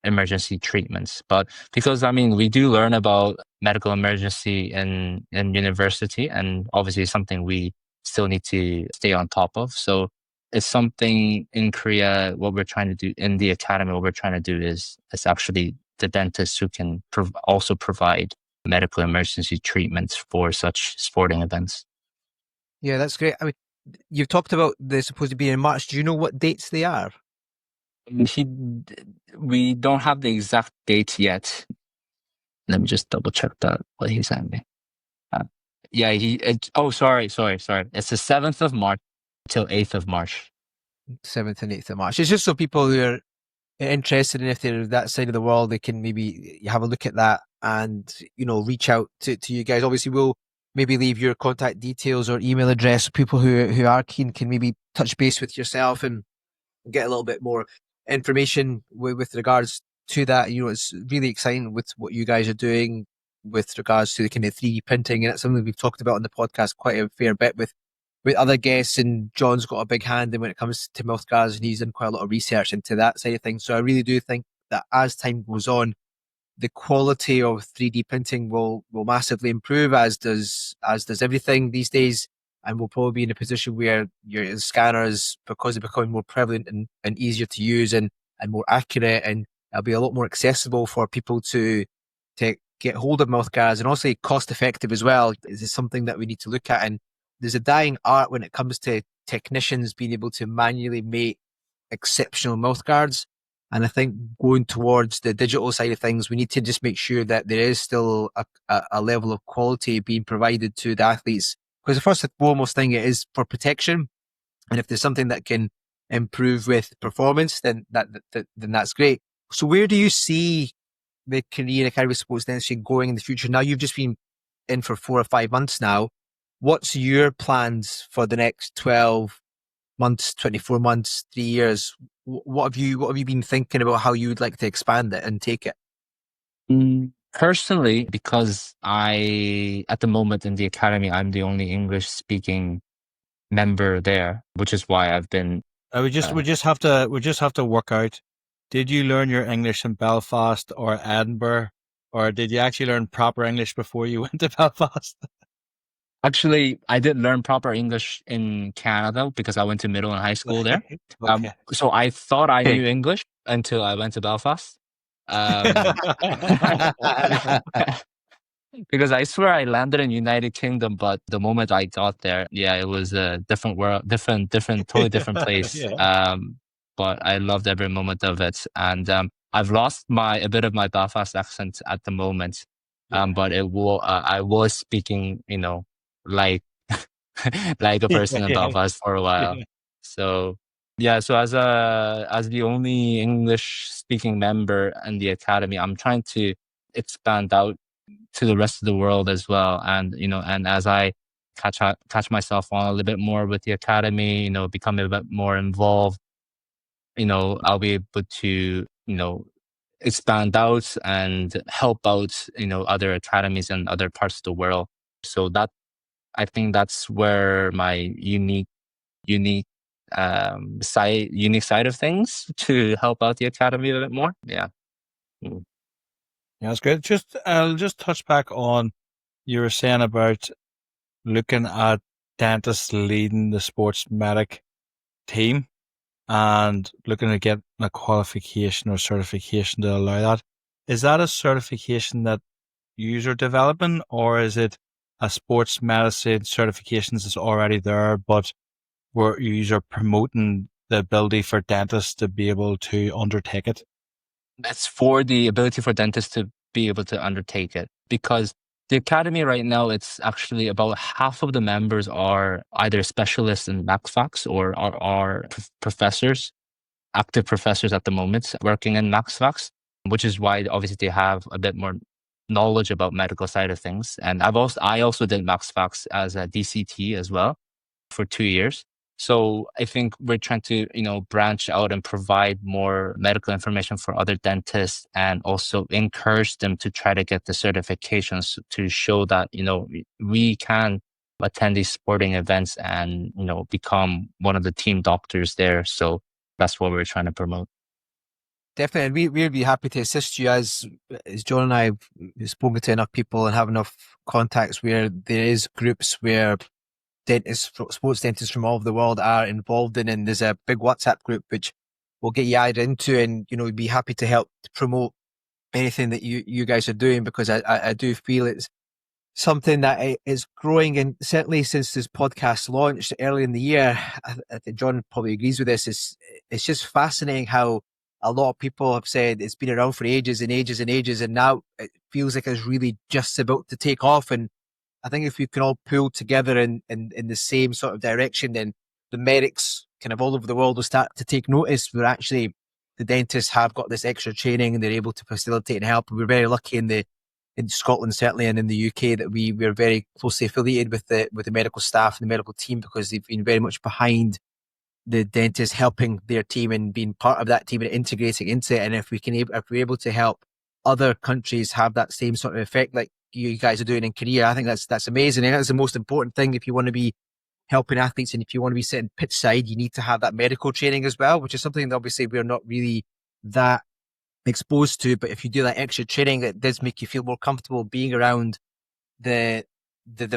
emergency treatments. But because, we do learn about medical emergency in university, and obviously something we still need to stay on top of. So it's something in Korea, what we're trying to do in the academy, what we're trying to do is actually the dentists who can also provide medical emergency treatments for such sporting events. Yeah, that's great. I mean, you've talked about they're supposed to be in March. Do you know what dates they are? We don't have the exact date yet. Let me just double check that, what he sent me. Yeah, sorry. It's the 7th of March till 8th of March. 7th and 8th of March. It's just so people who are interested in, if they're that side of the world, they can maybe have a look at that and, reach out to you guys. Obviously, we'll maybe leave your contact details or email address. People who are keen can maybe touch base with yourself and get a little bit more information with regards to that. It's really exciting with what you guys are doing with regards to the kind of 3D printing, and it's something we've talked about on the podcast quite a fair bit with other guests, and John's got a big hand in when it comes to mouth guards, and he's done quite a lot of research into that side of things. So I really do think that as time goes on, the quality of 3D printing will massively improve, as does everything these days. And we'll probably be in a position where your scanners, because they're becoming more prevalent and easier to use and more accurate, and it'll be a lot more accessible for people to get hold of mouth guards, and also cost effective as well. This is something that we need to look at. And there's a dying art when it comes to technicians being able to manually make exceptional mouth guards. And I think going towards the digital side of things, we need to just make sure that there is still a level of quality being provided to the athletes. Because the first and foremost thing, it is for protection. And if there's something that can improve with performance, then that's great. So where do you see the Korean Academy of Sports Dentistry going in the future? Now you've just been in for 4 or 5 months now. What's your plans for the next 12 months, 24 months, 3 years? What have you been thinking about how you would like to expand it and take it? Personally, because at the moment in the academy, I'm the only English speaking member there, which is why I've been. We just have to work out. Did you learn your English in Belfast or Edinburgh, or did you actually learn proper English before you went to Belfast? Actually, I did learn proper English in Canada because I went to middle and high school there. Okay. So I thought I knew English until I went to Belfast. Because I swear I landed in United Kingdom, but the moment I got there, it was a different world, totally different place. Yeah. But I loved every moment of it, and I've lost a bit of my Belfast accent at the moment. But I was speaking, like like a person in Belfast for a while. So so as the only English speaking member in the academy, I'm trying to expand out to the rest of the world as well. And, and as I catch myself on a little bit more with the academy, become a bit more involved, I'll be able to, expand out and help out, other academies in other parts of the world. So I think that's where my unique side of things to help out the academy a bit more. Yeah. Yeah, that's great. I'll just touch back on, you were saying about looking at dentists leading the sports medic team and looking to get a qualification or certification to allow that. Is that a certification that you are developing, or is it a sports medicine certifications that's already there, but where you are promoting the ability for dentists to be able to undertake it? That's for the ability for dentists to be able to undertake it, because the academy right now, it's actually about half of the members are either specialists in MaxFax or are professors, active professors at the moment working in MaxFax, which is why obviously they have a bit more knowledge about medical side of things. And I also did MaxFax as a DCT as well for 2 years. So I think we're trying to, branch out and provide more medical information for other dentists and also encourage them to try to get the certifications to show that, we can attend these sporting events and, become one of the team doctors there. So that's what we're trying to promote. Definitely, and we'd be happy to assist you as John and I have spoken to enough people and have enough contacts where there is groups where dentists, sports dentists from all over the world are involved in, and there's a big WhatsApp group which we'll get you added into, and we'd be happy to help to promote anything that you guys are doing, because I do feel it's something that is growing, and certainly since this podcast launched early in the year, I think John probably agrees with this. It's just fascinating how a lot of people have said it's been around for ages and ages and ages, and now it feels like it's really just about to take off. And I think if we can all pull together in the same sort of direction, then the medics kind of all over the world will start to take notice. Where actually the dentists have got this extra training and they're able to facilitate and help. We're very lucky in Scotland, certainly, and in the UK, that we're very closely affiliated with the medical staff and the medical team, because they've been very much behind the dentists, helping their team and being part of that team and integrating into it. And if we're able to help other countries have that same sort of effect like you guys are doing in Korea, I think that's amazing. And that's the most important thing. If you want to be helping athletes and if you want to be sitting pitch side, you need to have that medical training as well, which is something that obviously we're not really that exposed to. But if you do that extra training, it does make you feel more comfortable being around the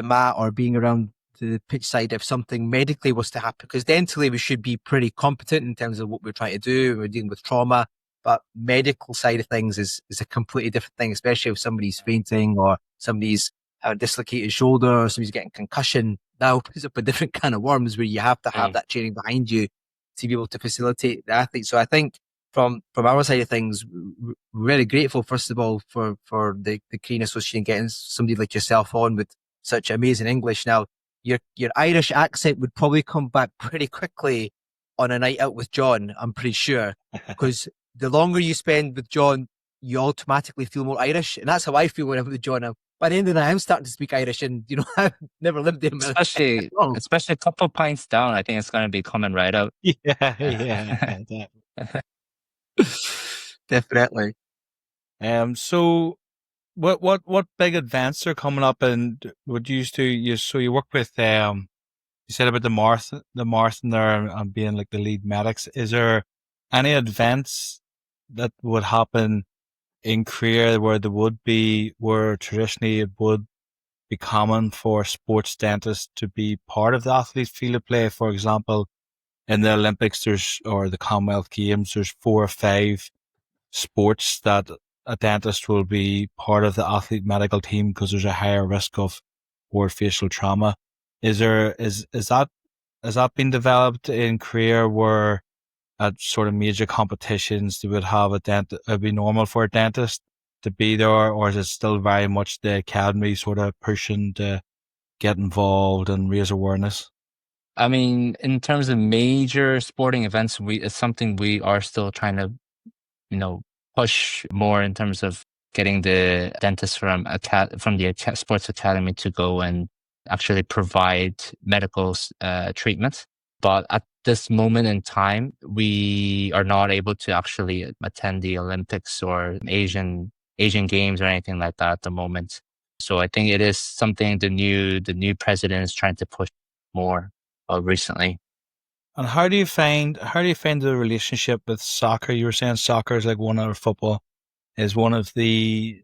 mat or being around the pitch side if something medically was to happen. Because dentally, we should be pretty competent in terms of what we're trying to do. We're dealing with trauma, but medical side of things is a completely different thing, especially if somebody's fainting or somebody's a dislocated shoulder or somebody's getting concussion. That opens up a different kind of worms where you have to have that training behind you to be able to facilitate the athlete. So I think from our side of things, we're very grateful, first of all, for the Korean Association getting somebody like yourself on with such amazing English. Now, your Irish accent would probably come back pretty quickly on a night out with John, I'm pretty sure, because the longer you spend with John, you automatically feel more Irish. And that's how I feel when I'm with John. By the end of the night, I'm starting to speak Irish, and I've never lived there. Especially a couple of pints down, I think it's going to be coming right out. Yeah. Definitely. So what big events are coming up, and what you work with you said about the marathon there and being like the lead medics. Is there any events that would happen in Korea where traditionally it would be common for sports dentists to be part of the athlete field of play? For example, in the Olympics or the Commonwealth Games, there's 4 or 5 sports that a dentist will be part of the athlete medical team because there's a higher risk of orofacial trauma. Has that been developed in Korea where at sort of major competitions they would have it'd be normal for a dentist to be there, or is it still very much the academy sort of pushing to get involved and raise awareness? I mean, in terms of major sporting events, it's something we are still trying to, push more in terms of getting the dentists from the sports academy to go and actually provide medical treatment. But at this moment in time, we are not able to actually attend the Olympics or Asian Games or anything like that at the moment. So I think it is something the new president is trying to push more recently. And how do you find the relationship with soccer? You were saying soccer is like football is one of the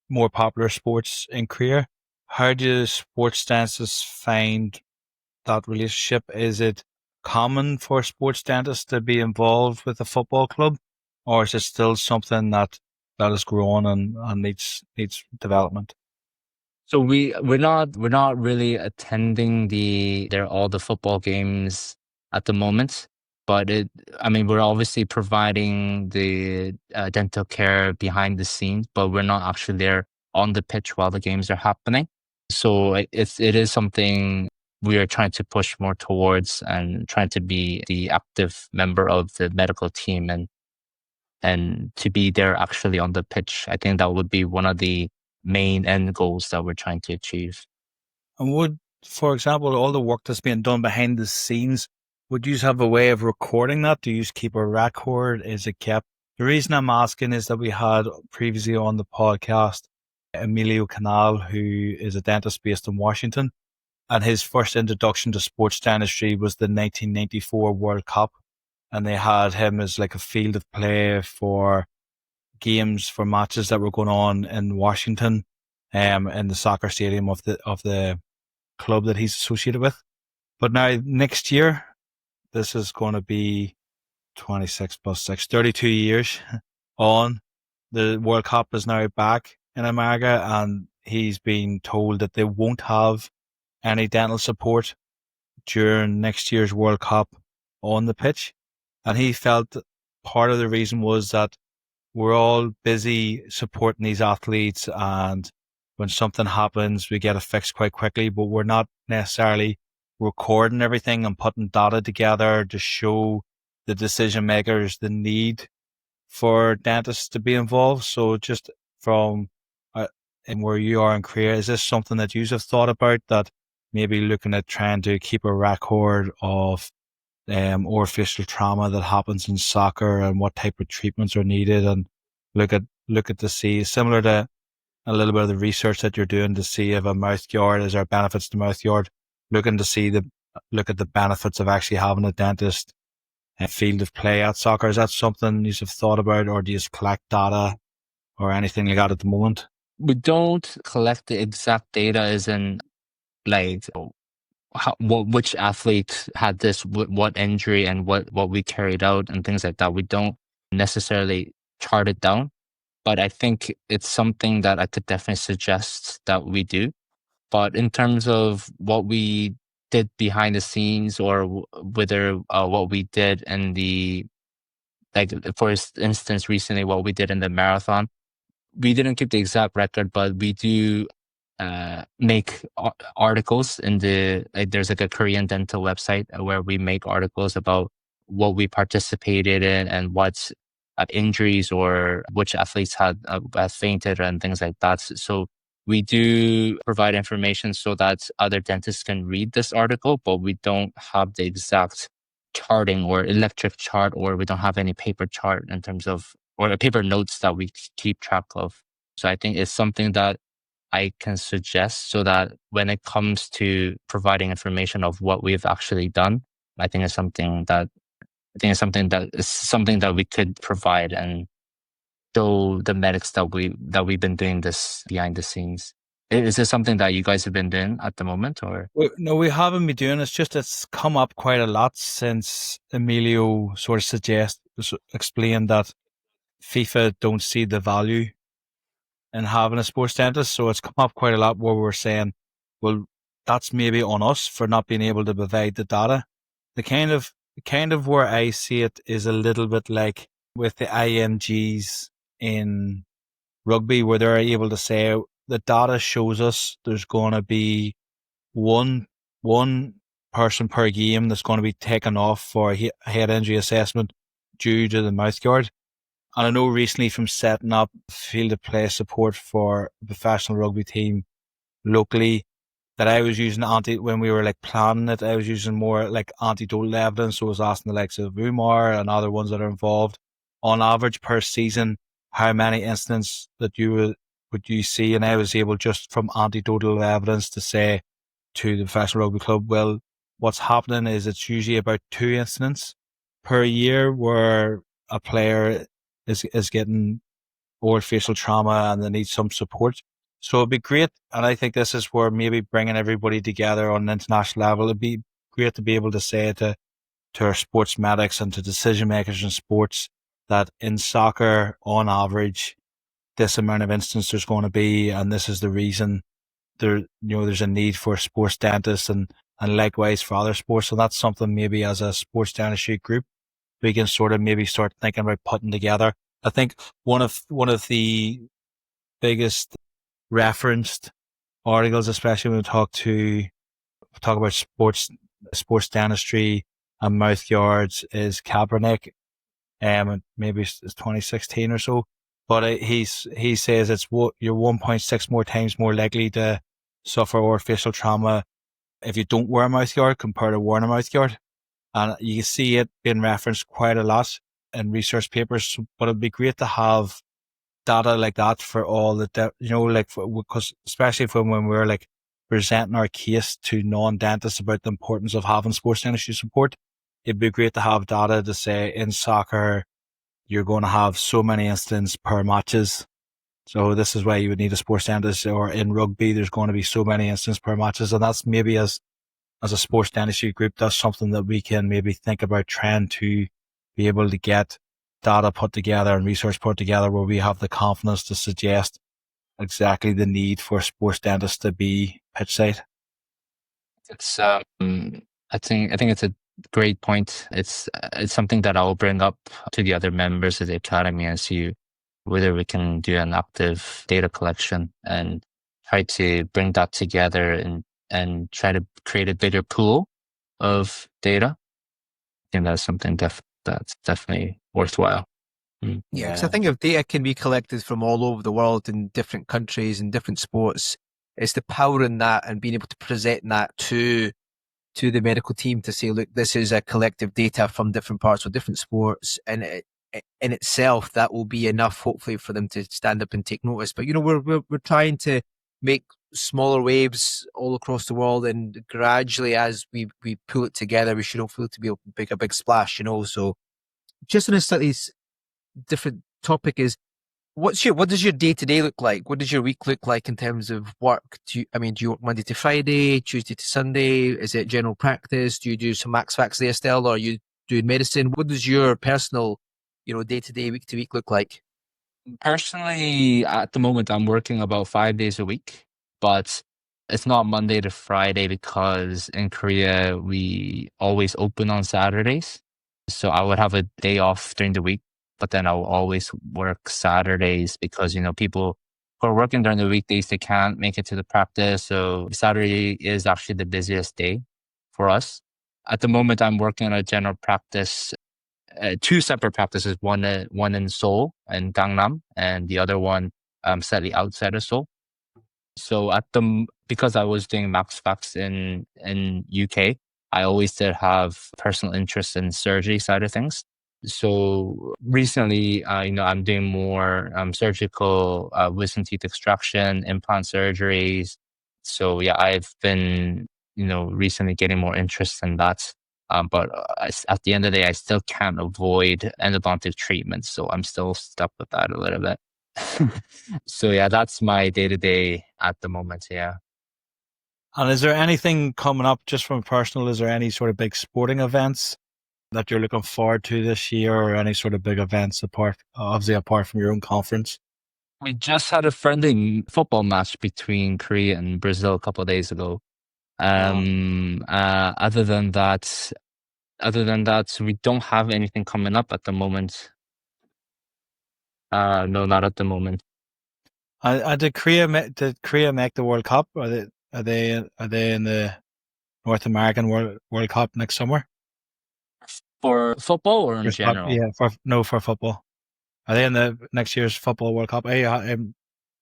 more popular sports in Korea. How do sports dentists find that relationship? Is it common for sports dentists to be involved with a football club, or is it still something that is growing and needs development? So we're not really attending all the football games at the moment, but we're obviously providing the dental care behind the scenes, but we're not actually there on the pitch while the games are happening. So it is something we are trying to push more towards and trying to be the active member of the medical team and to be there actually on the pitch. I think that would be one of the main end goals that we're trying to achieve. And for example, all the work that's being done behind the scenes, would you have a way of recording that? Do you just keep a record? Is it kept? The reason I'm asking is that we had previously on the podcast Emilio Canal, who is a dentist based in Washington, and his first introduction to sports dentistry was the 1994 World Cup, and they had him as like a field of play for games, for matches that were going on in Washington, in the soccer stadium of the club that he's associated with. But now next year, this is going to be 26 plus 6, 32 years on. The World Cup is now back in America, and he's been told that they won't have any dental support during next year's World Cup on the pitch. And he felt that part of the reason was that we're all busy supporting these athletes, and when something happens, we get it fixed quite quickly, but we're not necessarily recording everything and putting data together to show the decision makers the need for dentists to be involved. So just from in where you are in career, is this something that you have thought about, that maybe looking at trying to keep a record of orificial trauma that happens in soccer and what type of treatments are needed, and look at to see, similar to a little bit of the research that you're doing to see if a mouth guard, is there benefits to mouth guard, looking to see look at the benefits of actually having a dentist field of play at soccer. Is that something you have thought about, or do you just collect data or anything like that at the moment? We don't collect the exact data as in like which athlete had this, what injury, and what we carried out and things like that. We don't necessarily chart it down, but I think it's something that I could definitely suggest that we do. But in terms of what we did behind the scenes, or whether what we did in the, like for instance, recently what we did in the marathon, we didn't keep the exact record, but we do make articles in the, like, there's like a Korean dental website where we make articles about what we participated in and what injuries or which athletes had fainted and things like that. So we do provide information so that other dentists can read this article, but we don't have the exact charting or electric chart, or we don't have any paper chart in terms of, or paper notes that we keep track of. So I think it's something that I can suggest, so that when it comes to providing information of what we've actually done, I think it's something that we could provide and show the medics that we've been doing this behind the scenes. Is this something that you guys have been doing at the moment, or? No, we haven't been doing it. It's just, it's come up quite a lot since Emilio sort of explained that FIFA don't see the value in having a sports dentist. So it's come up quite a lot where we're saying, well, that's maybe on us for not being able to provide the data. The kind of where I see it is a little bit like with the IMGs in rugby, where they're able to say the data shows us there's going to be one person per game that's going to be taken off for a head injury assessment due to the mouth guard. And I know recently, from setting up field of play support for a professional rugby team locally, that I was using when we were like planning it, I was using more like anecdotal evidence. So I was asking the likes of Umar and other ones that are involved, on average per season, how many incidents that would you see? And I was able, just from anecdotal evidence, to say to the professional rugby club, well, what's happening is it's usually about 2 incidents per year where a player is getting facial trauma and they need some support. So it'd be great. And I think this is where maybe bringing everybody together on an international level, it'd be great to be able to say to our sports medics and to decision makers in sports that in soccer, on average, this amount of instances there's going to be, and this is the reason there's a need for sports dentists, and likewise for other sports. So that's something maybe as a sports dentistry group, we can sort of maybe start thinking about putting together. I think one of the biggest referenced articles, especially when we talk about sports dentistry and mouth guards, is Kaepernick. Maybe it's 2016 or so. But he says you're 1.6 more times more likely to suffer orificial trauma if you don't wear a mouth guard compared to wearing a mouth guard. And you see it being referenced quite a lot in research papers, but it'd be great to have data like that for all the, because especially when we're like presenting our case to non-dentists about the importance of having sports dentistry support, it'd be great to have data to say in soccer, you're going to have so many incidents per matches. So this is why you would need a sports dentist, or in rugby, there's going to be so many incidents per matches. And that's maybe as a sports dentistry group, that's something that we can maybe think about trying to be able to get data put together and research put together where we have the confidence to suggest exactly the need for sports dentists to be pitch side. It's I think it's a great point. It's something that I'll bring up to the other members of the academy and see whether we can do an active data collection and try to bring that together and try to create a bigger pool of data. I think that's something that's definitely worthwhile. Yeah, because I think if data can be collected from all over the world in different countries and different sports, it's the power in that and being able to present that to the medical team to say, look, this is a collective data from different parts of different sports, and in itself that will be enough, hopefully, for them to stand up and take notice. But we're trying to make smaller waves all across the world, and gradually, as we pull it together, we should hopefully to be able to make a big splash. So, just on a slightly different topic is, what does your day-to-day look like? What does your week look like in terms of work? Do you work Monday to Friday, Tuesday to Sunday? Is it general practice? Do you do some max fax there still, or are you doing medicine? What does your personal, day-to-day, week-to-week look like? Personally, at the moment, I'm working about 5 days a week, but it's not Monday to Friday because in Korea, we always open on Saturdays. So I would have a day off during the week, but then I'll always work Saturdays because, people who are working during the weekdays, they can't make it to the practice. So Saturday is actually the busiest day for us. At the moment, I'm working on a general practice, two separate practices, one in Seoul and Gangnam, and the other one slightly outside of Seoul. So because I was doing max fax in UK, I always did have personal interest in surgery side of things. So recently, I'm doing more surgical wisdom teeth extraction, implant surgeries. So yeah, I've been recently getting more interest in that. But at the end of the day, I still can't avoid endodontic treatment, so I'm still stuck with that a little bit. So yeah, that's my day-to-day at the moment. Yeah. And is there anything coming up just from personal? Is there any sort of big sporting events that you're looking forward to this year, or any sort of big events apart from your own conference? We just had a friendly football match between Korea and Brazil a couple of days ago. Other than that, we don't have anything coming up at the moment. No, not at the moment. Did Korea make the World Cup? Are they in the North American World Cup next summer? For football or in general? Yeah, for football. Are they in the next year's football World Cup? I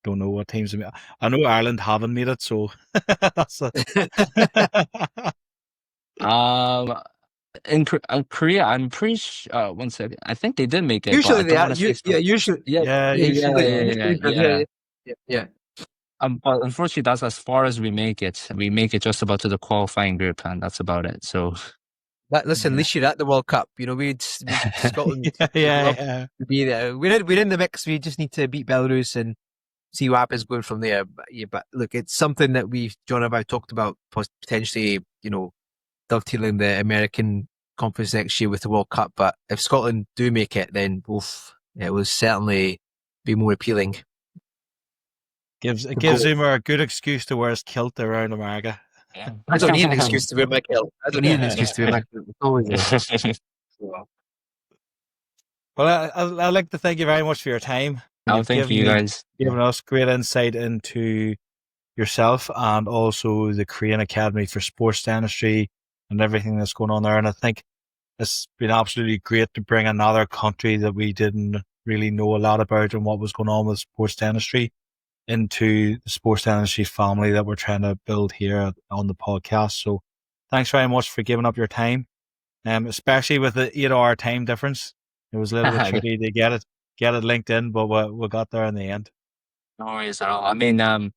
don't know what teams. I know Ireland haven't made it, so that's in Korea, I'm pretty sure. One second, I think they did make it. Usually but I don't want to say usually. Yeah. But unfortunately, that's as far as we make it. We make it just about to the qualifying group, and that's about it. So, Listen, at least you're at the World Cup. We'd Scotland. yeah. To be there. We're in the mix. We just need to beat Belarus and see what happens going from there. But look, it's something that John and I talked about potentially, dovetailing the American conference next year with the World Cup. But if Scotland do make it, then it will certainly be more appealing. It gives him a good excuse to wear his kilt around America. yeah. I don't need an excuse to wear my kilt. Well, I'd like to thank you very much for your time. Thank you guys. Giving us great insight into yourself and also the Korean Academy for Sports Dentistry and everything that's going on there. And I think it's been absolutely great to bring another country that we didn't really know a lot about and what was going on with sports dentistry into the sports dentistry family that we're trying to build here on the podcast. So thanks very much for giving up your time. especially with the 8-hour time difference. It was a little bit tricky to get it linked in, but we got there in the end. No worries at all. I mean, like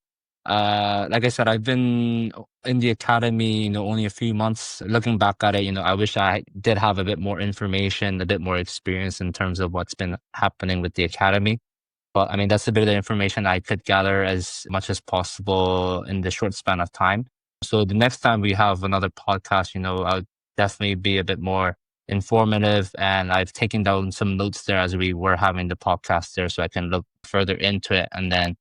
I said, I've been in the academy, only a few months. Looking back at it, I wish I did have a bit more information, a bit more experience in terms of what's been happening with the academy. But I mean, that's a bit of the information I could gather as much as possible in the short span of time. So the next time we have another podcast, I'll definitely be a bit more informative. And I've taken down some notes there as we were having the podcast there, so I can look further into it and then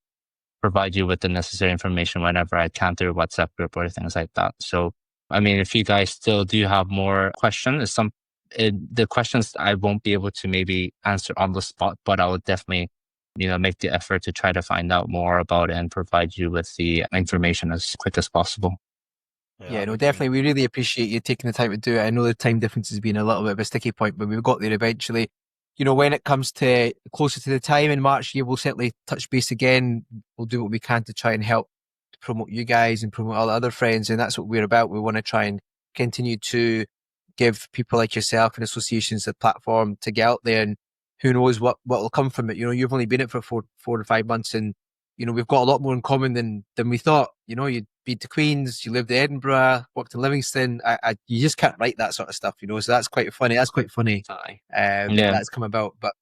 provide you with the necessary information whenever I can through WhatsApp group or things like that. So, I mean, if you guys still do have more questions, the questions I won't be able to maybe answer on the spot, but I would definitely, make the effort to try to find out more about it and provide you with the information as quick as possible. Yeah, no, definitely. We really appreciate you taking the time to do it. I know the time difference has been a little bit of a sticky point, but we've got there eventually. When it comes to closer to the time in March, we'll certainly touch base again. We'll do what we can to try and help to promote you guys and promote all the other friends. And that's what we're about. We want to try and continue to give people like yourself and associations a platform to get out there, and who knows what will come from it. You've only been in it for 4 to 5 months, and we've got a lot more in common than we thought. You'd been to Queen's, you lived in Edinburgh, worked in Livingston. You just can't write that sort of stuff, so that's quite funny. That's quite funny. That's come about. But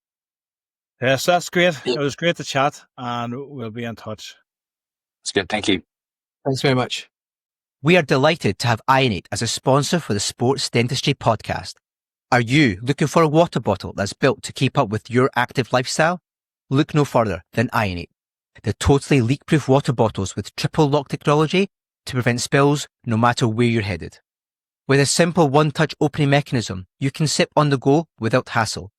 yes, that's great. It was great to chat, and we'll be in touch. It's good. Thank you. Thanks very much. We are delighted to have Ionate as a sponsor for the Sports Dentistry podcast. Are you looking for a water bottle that's built to keep up with your active lifestyle? Look no further than Ionate, the totally leak-proof water bottles with triple lock technology to prevent spills no matter where you're headed. With a simple one-touch opening mechanism, you can sip on the go without hassle.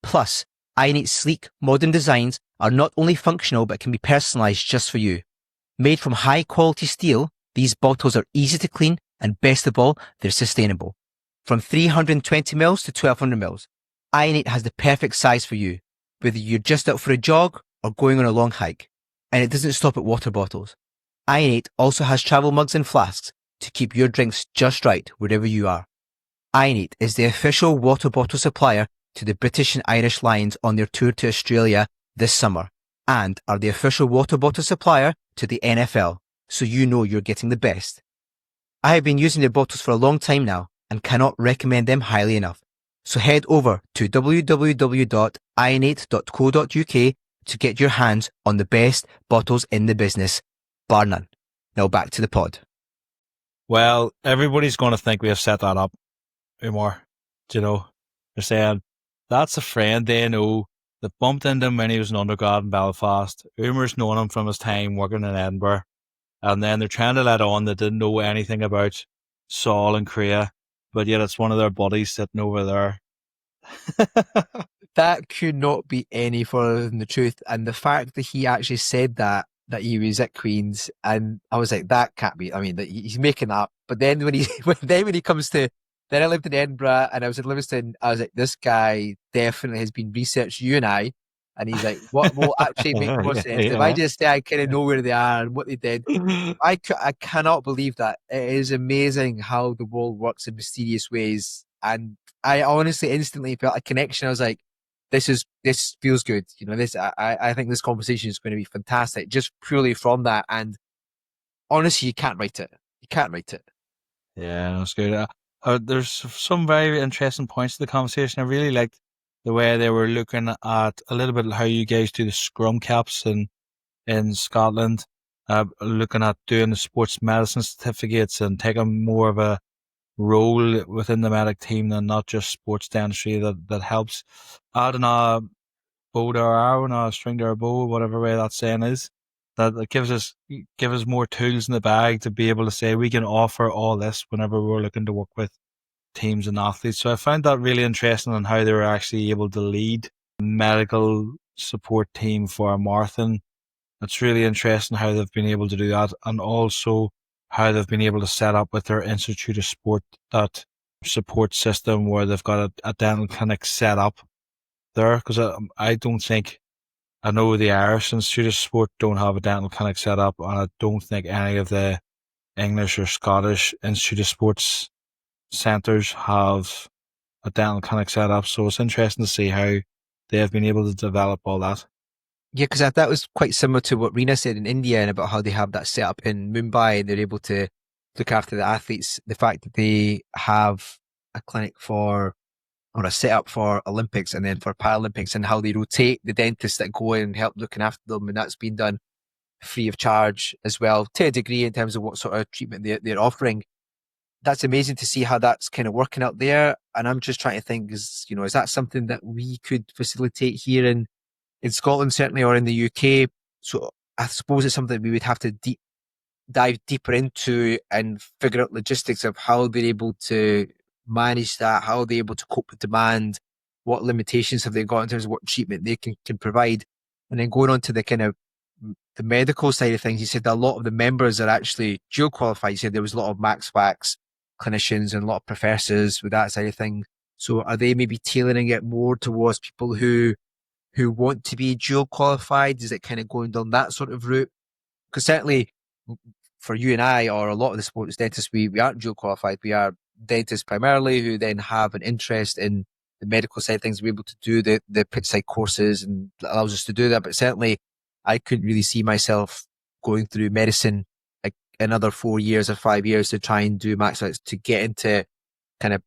Plus, Ionate's sleek, modern designs are not only functional but can be personalized just for you. Made from high-quality steel, these bottles are easy to clean, and best of all, they're sustainable. From 320ml to 1200ml, Ionate has the perfect size for you, whether you're just out for a jog or going on a long hike. And it doesn't stop at water bottles. Ionate also has travel mugs and flasks to keep your drinks just right wherever you are. Ionate is the official water bottle supplier to the British and Irish Lions on their tour to Australia this summer, and are the official water bottle supplier to the NFL, so you're getting the best. I have been using their bottles for a long time now and cannot recommend them highly enough. So head over to www.ionate.co.uk to get your hands on the best bottles in the business, bar none. Now back to the pod. Well, everybody's going to think we have set that up, Umar. They're saying, that's a friend they know that bumped into him when he was an undergrad in Belfast. Umar's known him from his time working in Edinburgh. And then they're trying to let on they didn't know anything about Seoul and Korea, but yet it's one of their buddies sitting over there. That could not be any further than the truth. And the fact that he actually said that he was at Queen's, and I was like, that can't be. I mean, he's making that up. But then when he comes to, then I lived in Edinburgh and I was in Livingston, I was like, this guy definitely has been researched you and I. And he's like, what will actually make more sense? If I just say I kind of know where they are and what they did, I cannot believe that. It is amazing how the world works in mysterious ways. And I honestly instantly felt a connection. I was like, this feels good. I think this conversation is going to be fantastic just purely from that. And honestly, you can't write it. Yeah, that's good. There's some very interesting points to the conversation. I really liked the way they were looking at a little bit how you guys do the scrum caps in Scotland, looking at doing the sports medicine certificates and taking more of a role within the medic team than not just sports dentistry that helps adding a bow to our arrow and a string to our bow, whatever way that saying is. That gives us more tools in the bag to be able to say we can offer all this whenever we're looking to work with teams and athletes. So I found that really interesting on how they were actually able to lead a medical support team for a marathon. It's really interesting how they've been able to do that, and also how they've been able to set up with their Institute of Sport that support system where they've got a dental clinic set up there. Because I don't think, I know the Irish Institute of Sport don't have a dental clinic set up, and I don't think any of the English or Scottish Institute of Sports centres have a dental clinic set up. So it's interesting to see how they have been able to develop all that. Yeah, because that was quite similar to what Rena said in India and about how they have that set up in Mumbai and they're able to look after the athletes. The fact that they have a clinic for or a setup for Olympics and then for Paralympics and how they rotate the dentists that go in and help looking after them. And that's been done free of charge as well to a degree in terms of what sort of treatment they're offering. That's amazing to see how that's kind of working out there. And I'm just trying to think is that something that we could facilitate here in Scotland, certainly, or in the UK? So I suppose it's something we would have to dive deeper into and figure out logistics of how they're able to manage that, how they're able to cope with demand, what limitations have they got in terms of what treatment they can provide. And then going on to the kind of the medical side of things, you said that a lot of the members are actually dual qualified. You said there was a lot of Max Wax clinicians and a lot of professors with that side of things. So are they maybe tailoring it more towards people who want to be dual qualified? Is it kind of going down that sort of route? Because certainly for you and I, or a lot of the sports dentists, we aren't dual qualified. We are dentists primarily who then have an interest in the medical side of things. We're able to do the pitch side courses and that allows us to do that. But certainly I couldn't really see myself going through medicine like another 4 years or 5 years to try and do max to get into kind of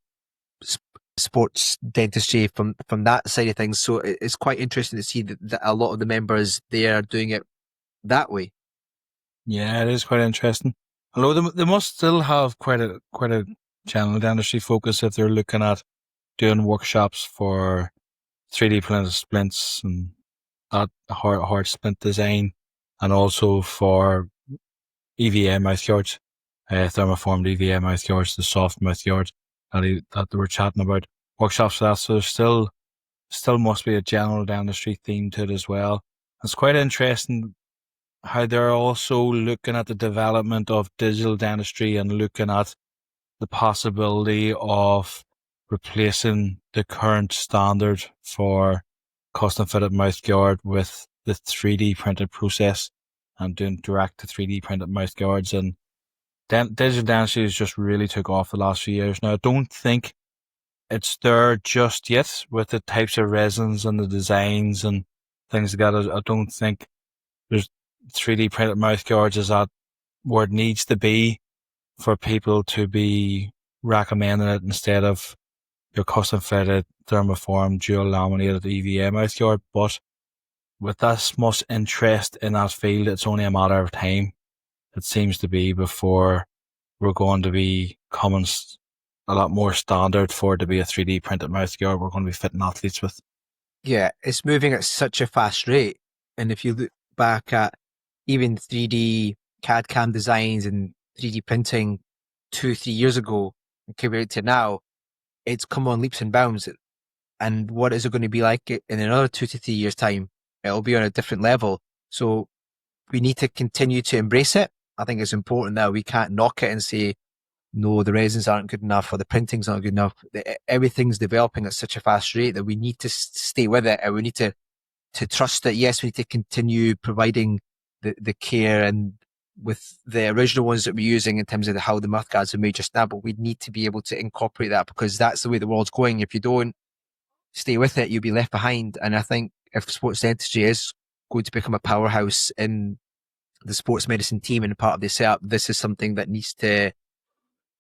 sports dentistry from that side of things. So it's quite interesting to see that a lot of the members there are doing it that way. Yeah, it is quite interesting. Although they must still have quite a general dentistry focus if they're looking at doing workshops for 3D printed splints and that hard splint design, and also for EVA mouth guards, thermoformed EVA mouth guards, the soft mouth guards that they were chatting about, workshops for that. So there's still must be a general dentistry theme to it as well. It's quite interesting how they're also looking at the development of digital dentistry and looking at the possibility of replacing the current standard for custom fitted mouth guard with the 3D printed process and doing direct to 3D printed mouth guards. And digital dentistry has just really took off the last few years. Now, I don't think it's there just yet with the types of resins and the designs and things like that. I don't think there's 3D printed mouth guards is at where it needs to be for people to be recommending it instead of your custom fitted thermoform dual laminated EVA mouth guard. But with this much interest in that field, it's only a matter of time, it seems to be, before we're going to be coming a lot more standard for it to be a 3D printed mouth guard we're going to be fitting athletes with. Yeah, it's moving at such a fast rate. And if you look back at even 3D CAD CAM designs and 3D printing 2-3 years ago compared to now, it's come on leaps and bounds. And what is it going to be like in another 2 to 3 years' time? It'll be on a different level. So we need to continue to embrace it. I think it's important that we can't knock it and say, no, the resins aren't good enough or the printing's not good enough. Everything's developing at such a fast rate that we need to stay with it, and we need to trust that, yes, we need to continue providing the care and with the original ones that we're using in terms of how the mouth guards are made just now, but we need to be able to incorporate that because that's the way the world's going. If you don't stay with it, you'll be left behind. And I think if sports dentistry is going to become a powerhouse in the sports medicine team and part of the setup, this is something that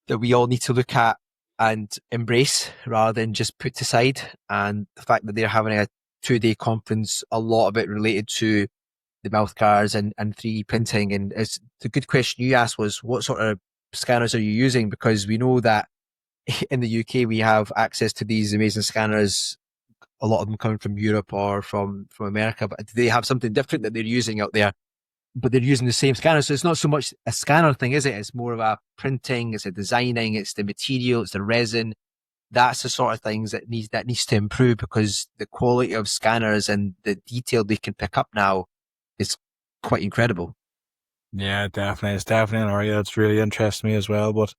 that we all need to look at and embrace rather than just put aside. And the fact that they're having a 2-day conference, a lot of it related to the mouth guards and 3D printing. And it's the good question you asked was, what sort of scanners are you using? Because we know that in the UK, we have access to these amazing scanners, a lot of them coming from Europe or from America, but they have something different that they're using out there, but they're using the same scanner. So it's not so much a scanner thing, is it? It's more of a printing, it's a designing, it's the material, it's the resin. That's the sort of things that needs to improve, because the quality of scanners and the detail they can pick up now is quite incredible. Yeah, definitely. It's definitely an area that's really interested me as well, but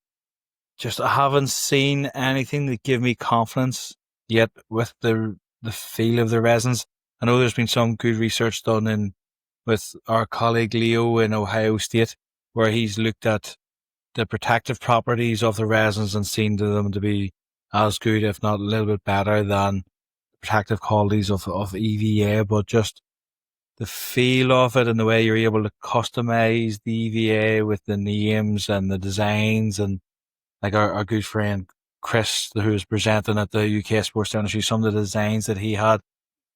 just I haven't seen anything that give me confidence yet with the feel of the resins. I know there's been some good research done with our colleague Leo in Ohio State, where he's looked at the protective properties of the resins and seen them to be as good, if not a little bit better than protective qualities of EVA, but just the feel of it and the way you're able to customize the EVA with the names and the designs, and like our good friend Chris, who was presenting at the UK Sports Dentistry, some of the designs that he had,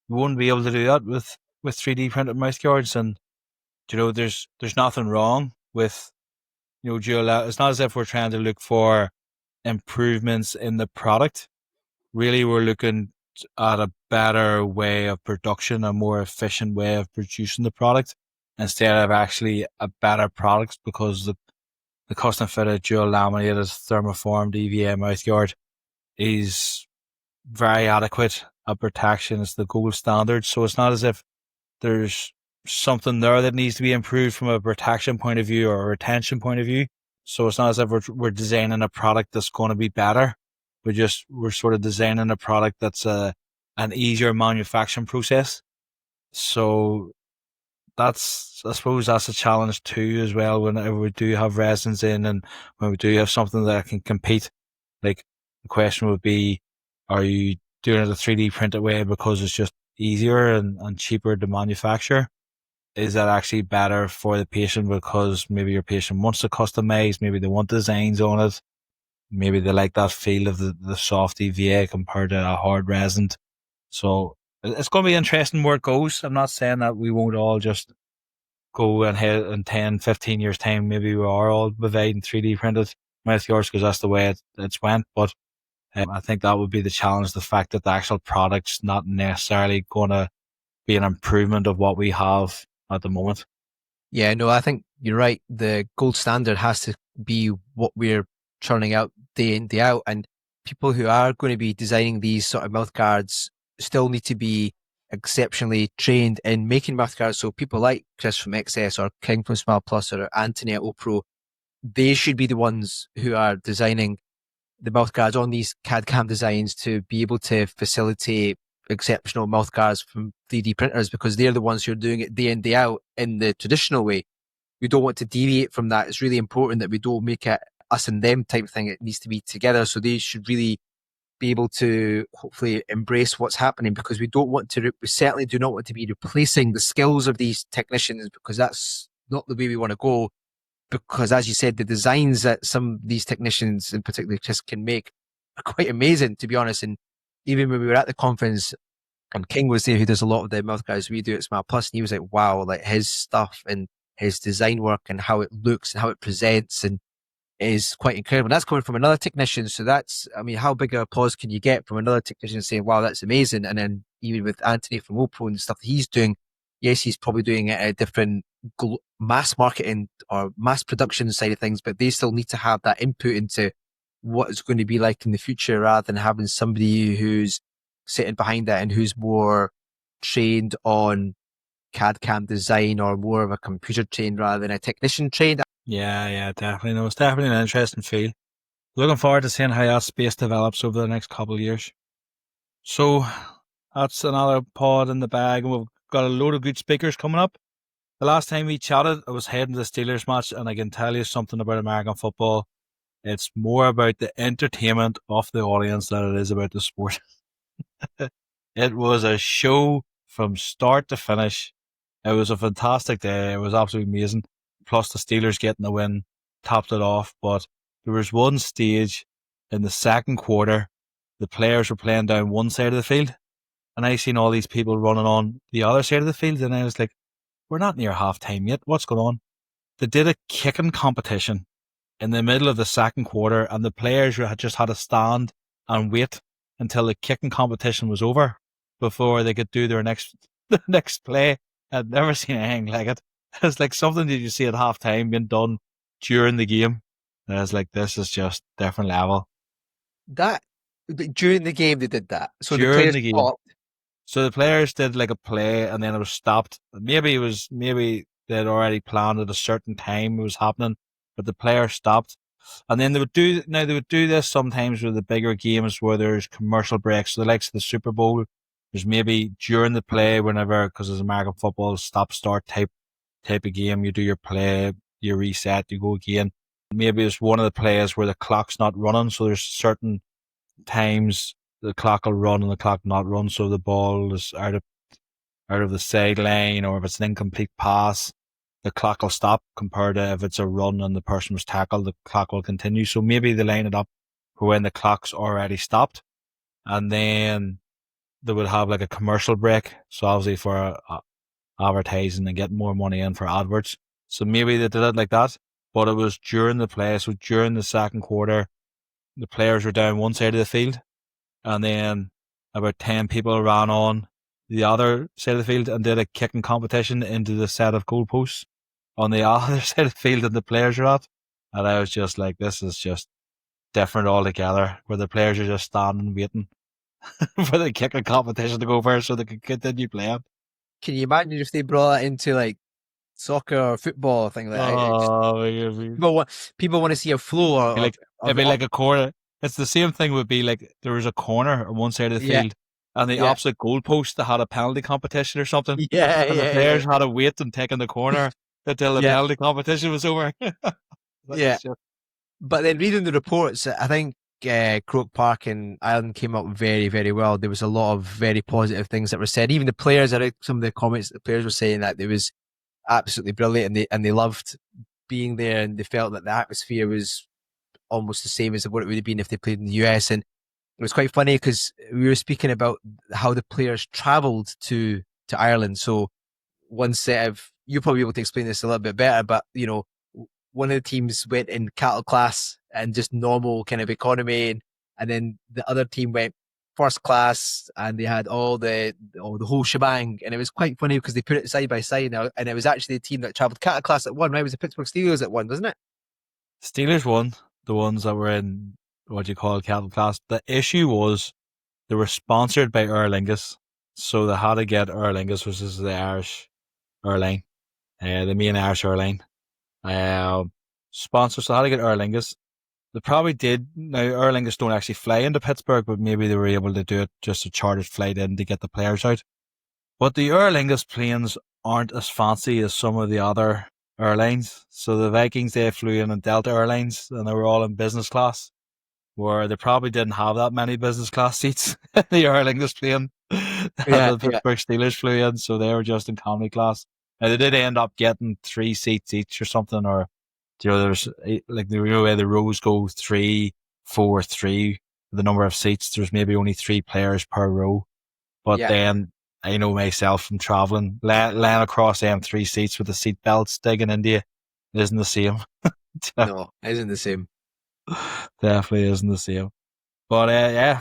you wouldn't be able to do that with 3D printed mouth guards. And there's nothing wrong with dual. It's not as if we're trying to look for improvements in the product. Really, we're looking at a better way of production, a more efficient way of producing the product, instead of actually a better product, because the custom fitted dual laminated thermoformed EVA mouthguard is very adequate at protection. It's the gold standard. So it's not as if there's something there that needs to be improved from a protection point of view or a retention point of view. So it's not as if we're designing a product that's going to be better. We're sort of designing a product that's an easier manufacturing process. So I suppose that's a challenge too as well, whenever we do have resins in and when we do have something that can compete. Like, the question would be, are you doing it a 3D printed way because it's just easier and cheaper to manufacture? Is that actually better for the patient because maybe your patient wants to customize, maybe they want designs on it, maybe they like that feel of the soft EVA compared to a hard resin? So it's going to be interesting where it goes. I'm not saying that we won't all just go ahead in 10, 15 years time. Maybe we are all providing 3D printed mouth guards because that's the way it's went. But I think that would be the challenge, the fact that the actual product's not necessarily going to be an improvement of what we have at the moment. Yeah, no, I think you're right. The gold standard has to be what we're churning out day in, day out. And people who are going to be designing these sort of mouth guards still need to be exceptionally trained in making mouth guards. So people like Chris from XS or King from Smile Plus or Anthony at OPRO, they should be the ones who are designing the mouth guards on these CAD-CAM designs to be able to facilitate exceptional mouth guards from 3D printers, because they're the ones who are doing it day in, day out in the traditional way. We don't want to deviate from that. It's really important that we don't make it us and them type of thing. It needs to be together. So they should really be able to hopefully embrace what's happening, because we certainly do not want to be replacing the skills of these technicians, because that's not the way we want to go. Because as you said, the designs that some of these technicians, in particular Chris, can make are quite amazing, to be honest. And even when we were at the conference, and King was there, who does a lot of the mouth guards we do at Smile Plus, and he was like, wow, like his stuff and his design work and how it looks and how it presents and is quite incredible. And that's coming from another technician. So how big a applause can you get from another technician saying, wow, that's amazing? And then even with Anthony from OPRO and the stuff that he's doing, yes, he's probably doing it at a different mass marketing or mass production side of things, but they still need to have that input into what it's going to be like in the future, rather than having somebody who's sitting behind that and who's more trained on CAD-CAM design or more of a computer trained rather than a technician trained. Yeah, definitely. No, it's definitely an interesting field. Looking forward to seeing how that space develops over the next couple of years. So that's another pod in the bag, and we've got a load of good speakers coming up. The last time we chatted, I was heading to the Steelers match, and I can tell you something about American football. It's more about the entertainment of the audience than it is about the sport. It was a show from start to finish. It was a fantastic day. It was absolutely amazing. Plus the Steelers getting the win topped it off. But there was one stage in the second quarter, the players were playing down one side of the field, and I seen all these people running on the other side of the field, and I was like, we're not near half time yet. What's going on? They did a kicking competition in the middle of the second quarter, and the players had just had to stand and wait until the kicking competition was over before they could do their next play. I'd never seen anything like it. It's like something that you see at half time being done during the game. And I was like, this is just different level. That during the game they did that. So During the players the game. stopped. So the players did like a play, and then it was stopped. Maybe they'd already planned at a certain time it was happening, but the players stopped. And then they would do this sometimes with the bigger games where there's commercial breaks. So the likes of the Super Bowl, there's maybe during the play, whenever, because it's American football, stop start type of game, you do your play, you reset, you go again. Maybe it's one of the plays where the clock's not running, so there's certain times the clock will run and the clock not run, so the ball is out of the sideline, or if it's an incomplete pass, the clock will stop, compared to if it's a run and the person was tackled, the clock will continue. So maybe they line it up for when the clock's already stopped, and then they would have like a commercial break. So obviously for advertising and get more money in for adverts. So maybe they did it like that, but it was during the play. So during the second quarter, the players were down one side of the field, and then about 10 people ran on the other side of the field and did a kicking competition into the set of goalposts on the other side of the field that the players were at. And I was just like, this is just different altogether, where the players are just standing waiting for the kicking competition to go first so they can continue playing. Can you imagine if they brought it into like soccer or football or thing like that? People want to see a flow. It'd be like a corner. It's the same thing. Would be like there was a corner on one side of the field, and the opposite goalpost that had a penalty competition or something. The players had to wait and take in the corner until the penalty competition was over. But then reading the reports, I think Croke Park in Ireland came up very, very well. There was a lot of very positive things that were said. Even the players, I read some of the comments the players were saying that it was absolutely brilliant, and they loved being there, and they felt that the atmosphere was almost the same as what it would have been if they played in the US. And it was quite funny because we were speaking about how the players travelled to Ireland. So one set of, you'll probably be able to explain this a little bit better, but you know, one of the teams went in cattle class and just normal kind of economy, and then the other team went first class, and they had all the whole shebang. And it was quite funny because they put it side by side now, and it was actually the team that travelled cattle class that won, right? It was the Pittsburgh Steelers that won, wasn't it? Steelers won, the ones that were in what you call cattle class. The issue was they were sponsored by Aer Lingus, so they had to get Aer Lingus, which is the Irish airline, the main Irish airline. Sponsors, so how to get Aer Lingus. They probably did. Now, Aer Lingus don't actually fly into Pittsburgh, but maybe they were able to do it, just a chartered flight in to get the players out. But the Aer Lingus planes aren't as fancy as some of the other airlines. So the Vikings, they flew in Delta Airlines, and they were all in business class, where they probably didn't have that many business class seats in the Aer Lingus plane. The Pittsburgh Steelers flew in, so they were just in economy class. Now, they did end up getting 3 seats each or something, or, you know, there's like the way the rows go 3, 4, 3, the number of seats, there's maybe only 3 players per row. But then I know myself from traveling, laying across them 3 seats with the seat belts digging into you, it isn't the same. No, it isn't the same. Definitely isn't the same. But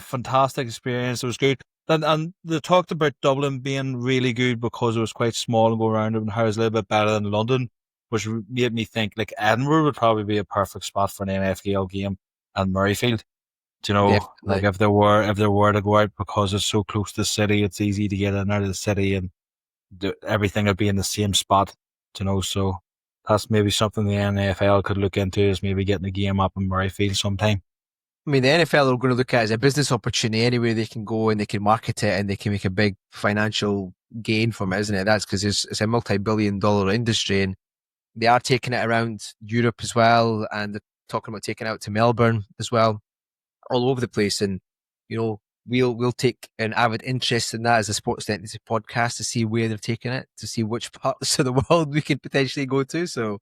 fantastic experience. It was good. And they talked about Dublin being really good because it was quite small and go around it, and how it was a little bit better than London, which made me think like Edinburgh would probably be a perfect spot for an NFL game, and Murrayfield. Do you know, definitely. Like if there were to go out, because it's so close to the city, it's easy to get in and out of the city, and everything would be in the same spot. Do you know, so that's maybe something the NFL could look into, is maybe getting a game up in Murrayfield sometime. I mean, the NFL are going to look at it as a business opportunity anyway. They can go and they can market it and they can make a big financial gain from it, isn't it? That's because it's a multi-billion-dollar industry, and they are taking it around Europe as well, and they're talking about taking it out to Melbourne as well, all over the place. And, you know, we'll take an avid interest in that as a Sports Dentistry podcast, to see where they're taking it, to see which parts of the world we could potentially go to. So,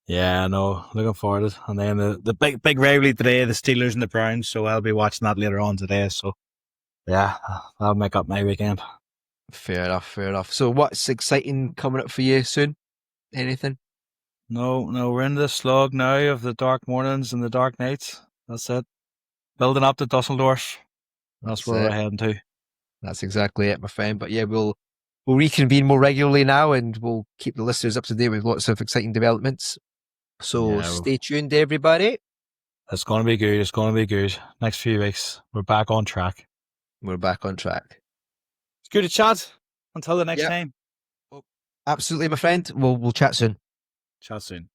yeah, no, looking forward to it. And then the big rivalry today, the Steelers and the Browns. So I'll be watching that later on today. So yeah, that'll make up my weekend. Fair enough. So what's exciting coming up for you soon? Anything? No, we're in the slog now of the dark mornings and the dark nights. That's it. Building up to Dusseldorf. That's where we're heading to. That's exactly it, my friend. But yeah, we'll reconvene more regularly now, and we'll keep the listeners up to date with lots of exciting developments. So stay tuned, everybody. It's going to be good. It's going to be good. Next few weeks, we're back on track. It's good to chat. Until the next time. Absolutely, my friend. We'll chat soon. Chat soon.